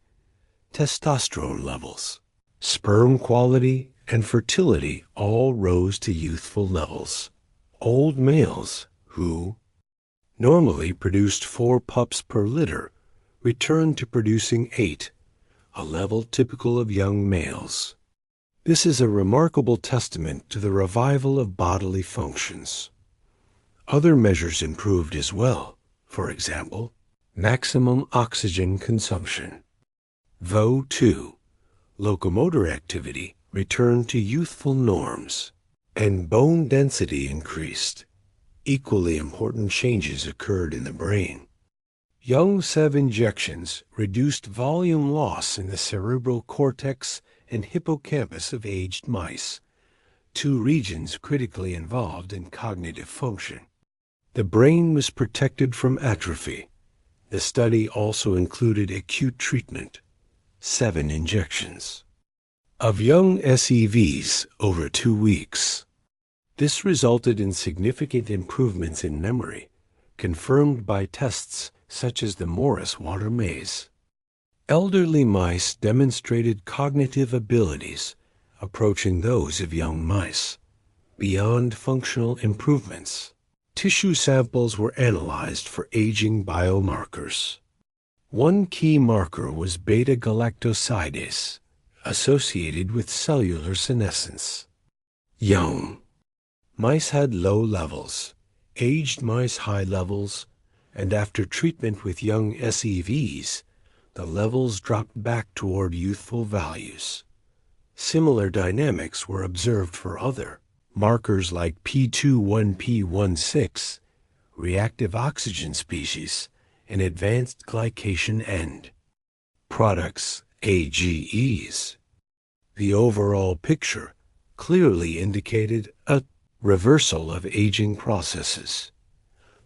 Testosterone levels, sperm quality, and fertility all rose to youthful levels. Old males, who normally produced 4 pups per litter, returned to producing 8, a level typical of young males. This is a remarkable testament to the revival of bodily functions. Other measures improved as well. For example, maximum oxygen consumption. VO2, locomotor activity, returned to youthful norms, and bone density increased. Equally important changes occurred in the brain. Young SEV injections reduced volume loss in the cerebral cortex and hippocampus of aged mice, 2 regions critically involved in cognitive function. The brain was protected from atrophy. The study also included acute treatment, 7 injections, of young SEVs over 2 weeks. This resulted in significant improvements in memory, confirmed by tests such as the Morris Water Maze. Elderly mice demonstrated cognitive abilities approaching those of young mice. Beyond functional improvements, tissue samples were analyzed for aging biomarkers. One key marker was beta-galactosidase, associated with cellular senescence. Young mice had low levels, aged mice high levels, and after treatment with young SEVs, the levels dropped back toward youthful values. Similar dynamics were observed for other markers like P21P16, reactive oxygen species, and advanced glycation end products, AGEs. The overall picture clearly indicated a reversal of aging processes.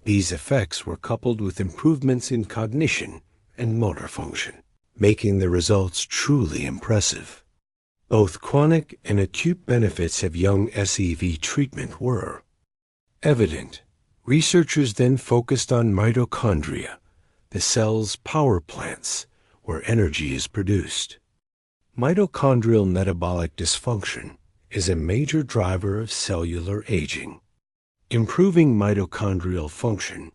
These effects were coupled with improvements in cognition and motor function, making the results truly impressive. Both chronic and acute benefits of young SEV treatment were evident. Researchers then focused on mitochondria, the cell's power plants, where energy is produced. Mitochondrial metabolic dysfunction is a major driver of cellular aging. Improving mitochondrial function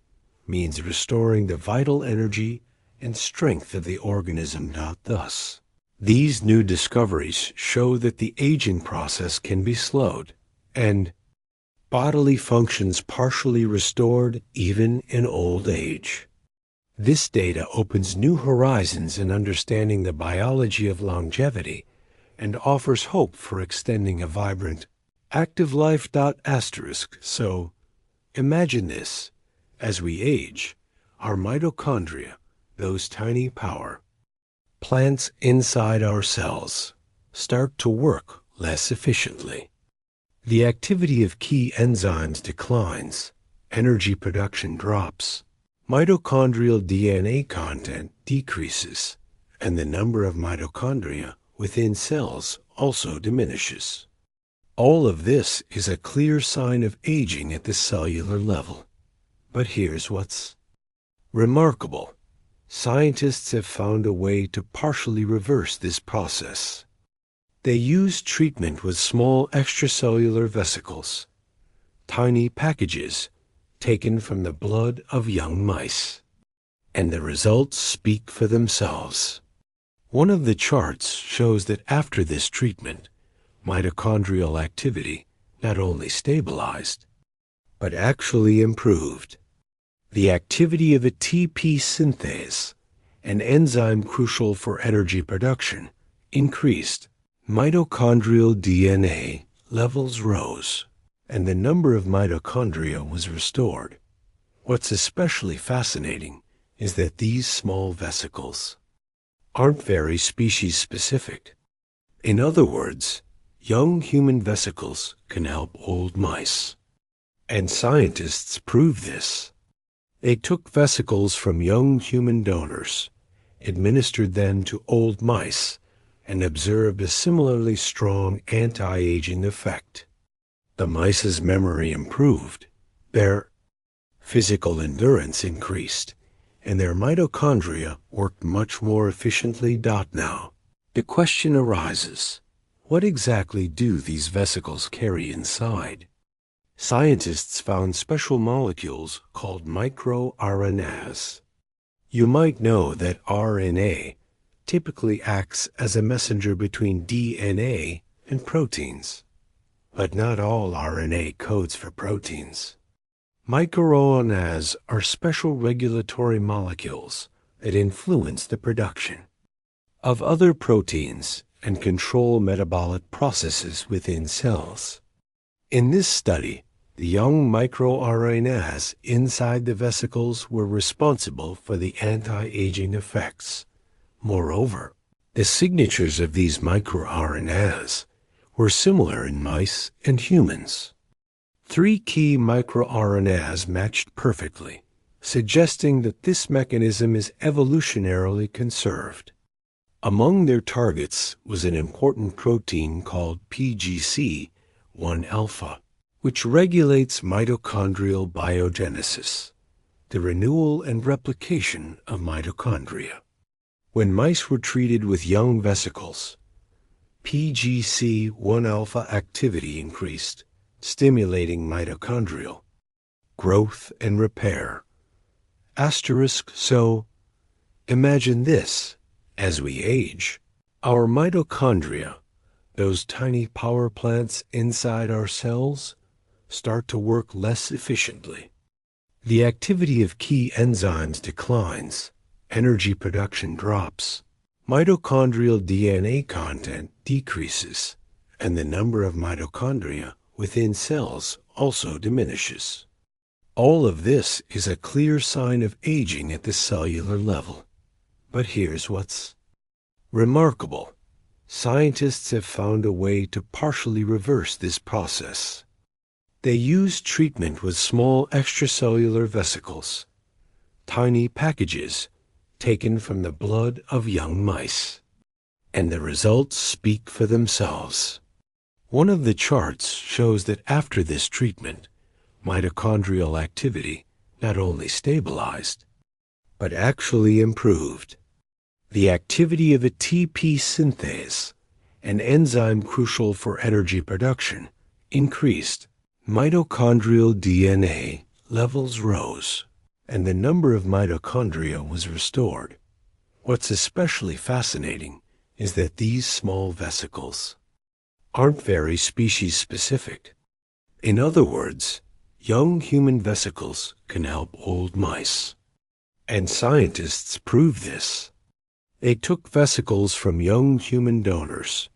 means restoring the vital energy and strength of the organism. Thus, these new discoveries show that the aging process can be slowed and bodily functions partially restored even in old age. This data opens new horizons in understanding the biology of longevity and offers hope for extending a vibrant, active life. So, imagine this. As we age, our mitochondria, those tiny power plants inside our cells, start to work less efficiently. The activity of key enzymes declines, energy production drops, mitochondrial DNA content decreases, and the number of mitochondria within cells also diminishes. All of this is a clear sign of aging at the cellular level. But here's what's remarkable. Scientists have found a way to partially reverse this process. They use treatment with small extracellular vesicles, tiny packages taken from the blood of young mice. And the results speak for themselves. One of the charts shows that after this treatment, mitochondrial activity not only stabilized, but actually improved. The activity of ATP synthase, an enzyme crucial for energy production, increased. Mitochondrial DNA levels rose, and the number of mitochondria was restored. What's especially fascinating is that these small vesicles aren't very species-specific. In other words, young human vesicles can help old mice. And scientists prove this. They took vesicles from young human donors, administered them to old mice, and observed a similarly strong anti-aging effect. The mice's memory improved, their Physical endurance increased, and their mitochondria worked much more efficiently. Now, the question arises, what exactly do these vesicles carry inside? Scientists found special molecules called microRNAs. You might know that RNA typically acts as a messenger between DNA and proteins, but not all RNA codes for proteins. MicroRNAs are special regulatory molecules that influence the production of other proteins and control metabolic processes within cells. In this study, the young microRNAs inside the vesicles were responsible for the anti-aging effects. Moreover, the signatures of these microRNAs were similar in mice and humans. 3 key microRNAs matched perfectly, suggesting that this mechanism is evolutionarily conserved. Among their targets was an important protein called PGC-1-alpha, which regulates mitochondrial biogenesis, the renewal and replication of mitochondria. When mice were treated with young vesicles, PGC-1-alpha activity increased, stimulating mitochondrial growth and repair. So, imagine this. As we age, our mitochondria, those tiny power plants inside our cells, start to work less efficiently. The activity of key enzymes declines, energy production drops, mitochondrial DNA content decreases, and the number of mitochondria within cells also diminishes. All of this is a clear sign of aging at the cellular level. But here's what's remarkable. Scientists have found a way to partially reverse this process. They used treatment with small extracellular vesicles, tiny packages taken from the blood of young mice. And the results speak for themselves. One of the charts shows that after this treatment, mitochondrial activity not only stabilized, but actually improved. The activity of ATP synthase, an enzyme crucial for energy production, increased. Mitochondrial DNA levels rose, and the number of mitochondria was restored. What's especially fascinating is that these small vesicles aren't very species-specific. In other words, young human vesicles can help old mice. And scientists prove this. They took vesicles from young human donors,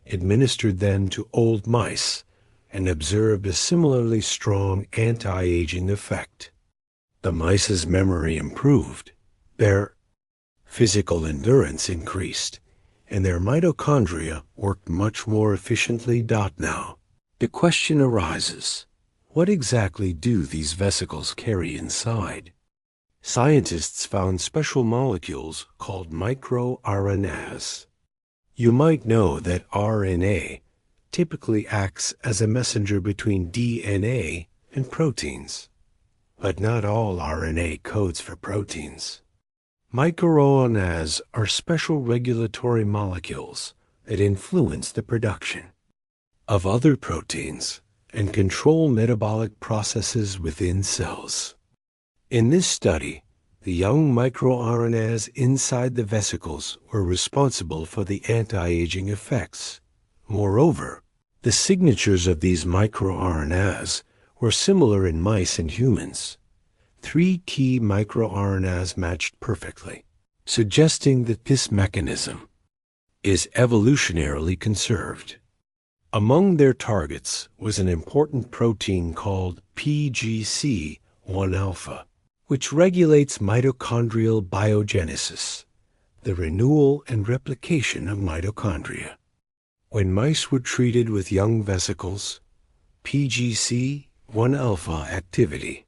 administered them to old mice, and observed a similarly strong anti-aging effect. The mice's memory improved, their physical endurance increased, and their mitochondria worked much more efficiently. Now, the question arises, what exactly do these vesicles carry inside? Scientists found special molecules called microRNAs. You might know that RNA typically acts as a messenger between DNA and proteins, but not all RNA codes for proteins. MicroRNAs are special regulatory molecules that influence the production of other proteins and control metabolic processes within cells. In this study, the young microRNAs inside the vesicles were responsible for the anti-aging effects. Moreover, the signatures of these microRNAs were similar in mice and humans. 3 key microRNAs matched perfectly, suggesting that this mechanism is evolutionarily conserved. Among their targets was an important protein called PGC-1-alpha, which regulates mitochondrial biogenesis, the renewal and replication of mitochondria. When mice were treated with young vesicles, PGC-1-alpha activity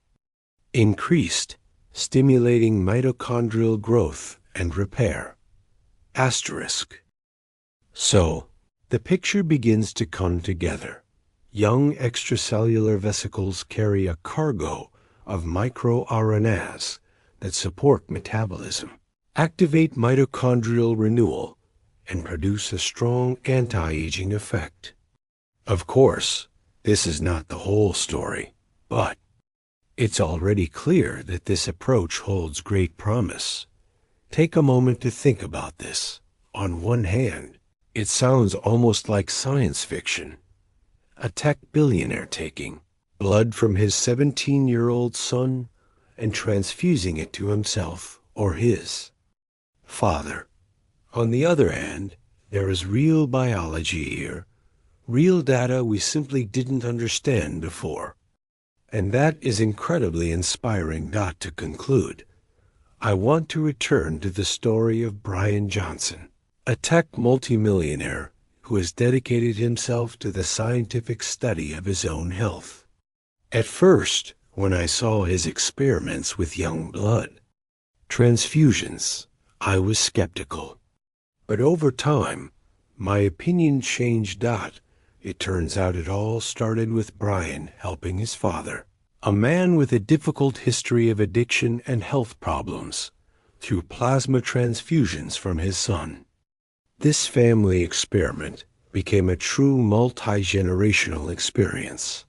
increased, stimulating mitochondrial growth and repair. So, the picture begins to come together. Young extracellular vesicles carry a cargo of microRNAs that support metabolism, activate mitochondrial renewal, and produce a strong anti-aging effect. Of course, this is not the whole story, but it's already clear that this approach holds great promise. Take a moment to think about this. On one hand, it sounds almost like science fiction. A tech billionaire taking blood from his 17-year-old son and transfusing it to himself or his father. On the other hand, there is real biology here, real data we simply didn't understand before. And that is incredibly inspiring. To conclude, I want to return to the story of Brian Johnson, a tech multimillionaire who has dedicated himself to the scientific study of his own health. At first, when I saw his experiments with young blood transfusions, I was skeptical. But over time, my opinion changed. It turns out it all started with Brian helping his father, a man with a difficult history of addiction and health problems, through plasma transfusions from his son. This family experiment became a true multi-generational experience.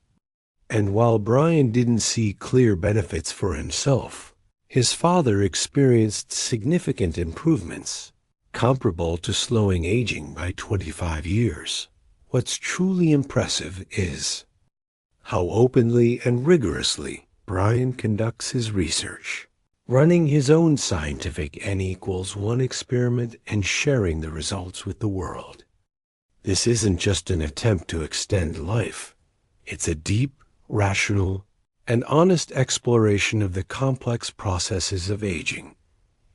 And while Brian didn't see clear benefits for himself, his father experienced significant improvements, comparable to slowing aging by 25 years. What's truly impressive is how openly and rigorously Brian conducts his research, running his own scientific N=1 experiment and sharing the results with the world. This isn't just an attempt to extend life. It's a deep, rational, and honest exploration of the complex processes of aging.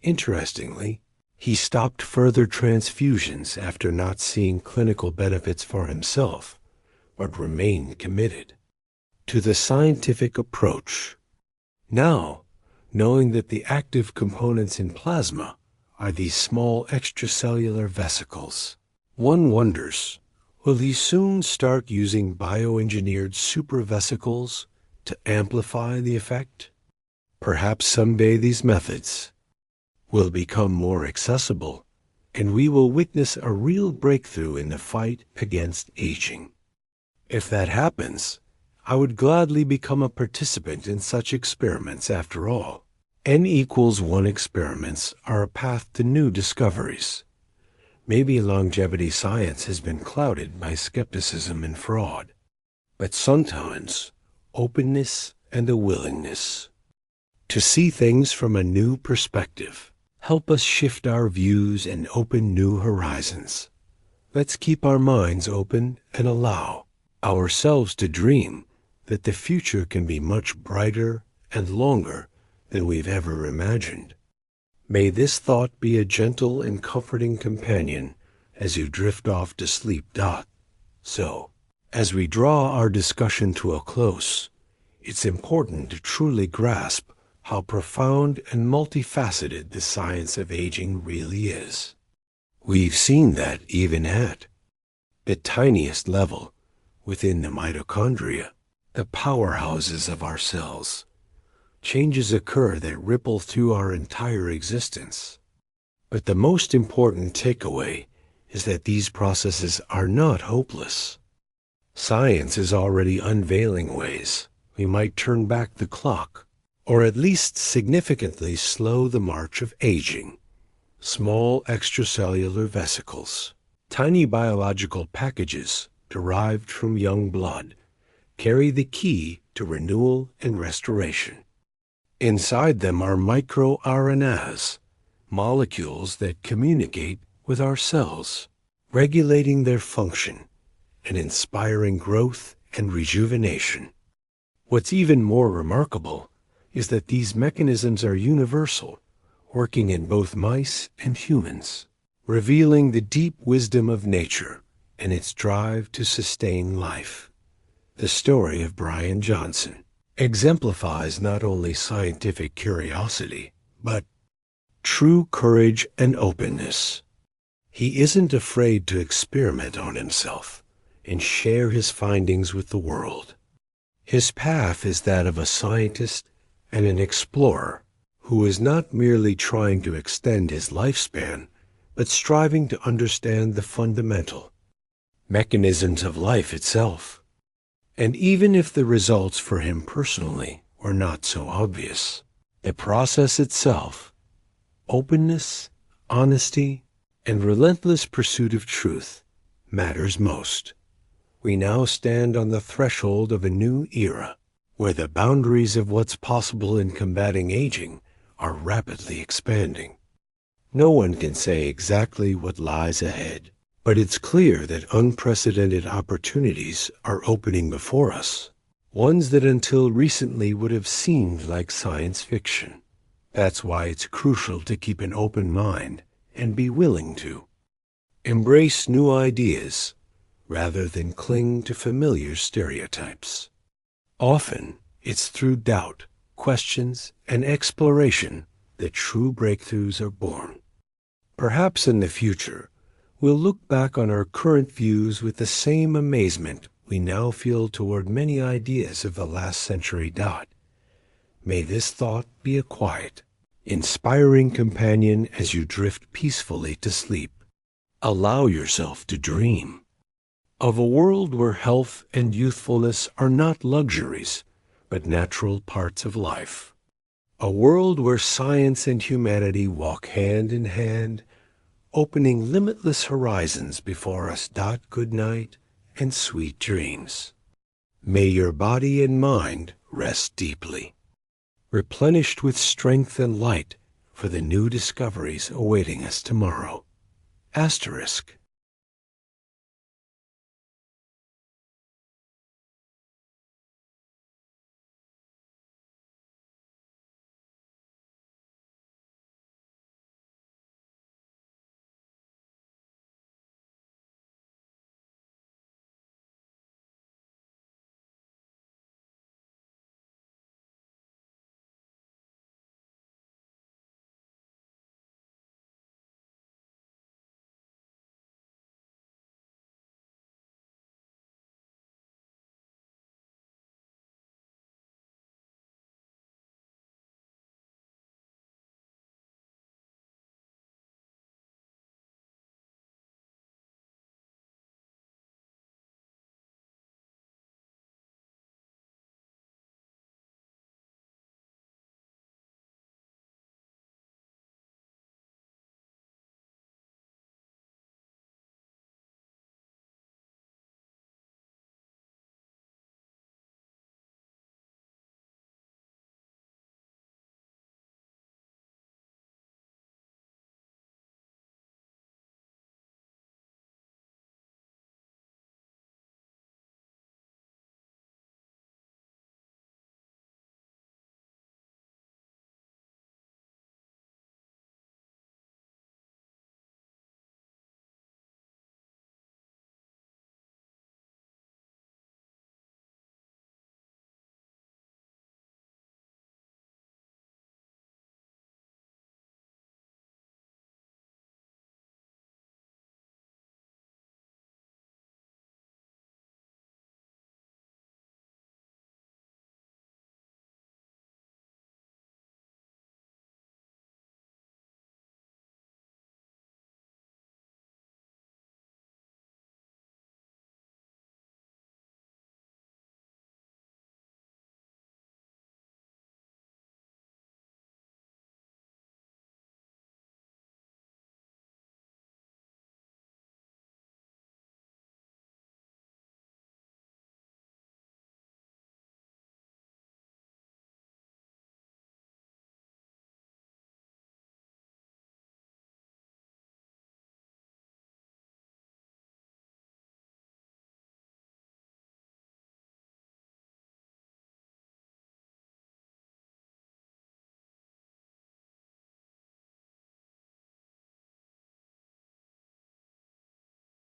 Interestingly, he stopped further transfusions after not seeing clinical benefits for himself, but remained committed to the scientific approach. Now, knowing that the active components in plasma are these small extracellular vesicles, one wonders, will he soon start using bioengineered supervesicles to amplify the effect? Perhaps someday these methods will become more accessible, and we will witness a real breakthrough in the fight against aging. If that happens, I would gladly become a participant in such experiments. After all, N=1 experiments are a path to new discoveries. Maybe longevity science has been clouded by skepticism and fraud, but sometimes openness and a willingness to see things from a new perspective help us shift our views and open new horizons. Let's keep our minds open and allow ourselves to dream that the future can be much brighter and longer than we've ever imagined. May this thought be a gentle and comforting companion as you drift off to sleep. So, as we draw our discussion to a close, it's important to truly grasp how profound and multifaceted the science of aging really is. We've seen that even at the tiniest level, within the mitochondria, the powerhouses of our cells, changes occur that ripple through our entire existence. But the most important takeaway is that these processes are not hopeless. Science is already unveiling ways we might turn back the clock, or at least significantly slow the march of aging. Small extracellular vesicles, tiny biological packages derived from young blood, carry the key to renewal and restoration. Inside them are microRNAs, molecules that communicate with our cells, regulating their function and inspiring growth and rejuvenation. What's even more remarkable is that these mechanisms are universal, working in both mice and humans, revealing the deep wisdom of nature and its drive to sustain life. The story of Brian Johnson exemplifies not only scientific curiosity, but true courage and openness. He isn't afraid to experiment on himself and share his findings with the world. His path is that of a scientist and an explorer who is not merely trying to extend his lifespan, but striving to understand the fundamental mechanisms of life itself. And even if the results for him personally were not so obvious, the process itself, openness, honesty, and relentless pursuit of truth, matters most. We now stand on the threshold of a new era, where the boundaries of what's possible in combating aging are rapidly expanding. No one can say exactly what lies ahead, but it's clear that unprecedented opportunities are opening before us, ones that until recently would have seemed like science fiction. That's why it's crucial to keep an open mind and be willing to embrace new ideas rather than cling to familiar stereotypes. Often, it's through doubt, questions, and exploration that true breakthroughs are born. Perhaps in the future, we'll look back on our current views with the same amazement we now feel toward many ideas of the last century. May this thought be a quiet, inspiring companion as you drift peacefully to sleep. Allow yourself to dream of a world where health and youthfulness are not luxuries, but natural parts of life. A world where science and humanity walk hand in hand, opening limitless horizons before us. Good night and sweet dreams. May your body and mind rest deeply, replenished with strength and light for the new discoveries awaiting us tomorrow. Asterisk.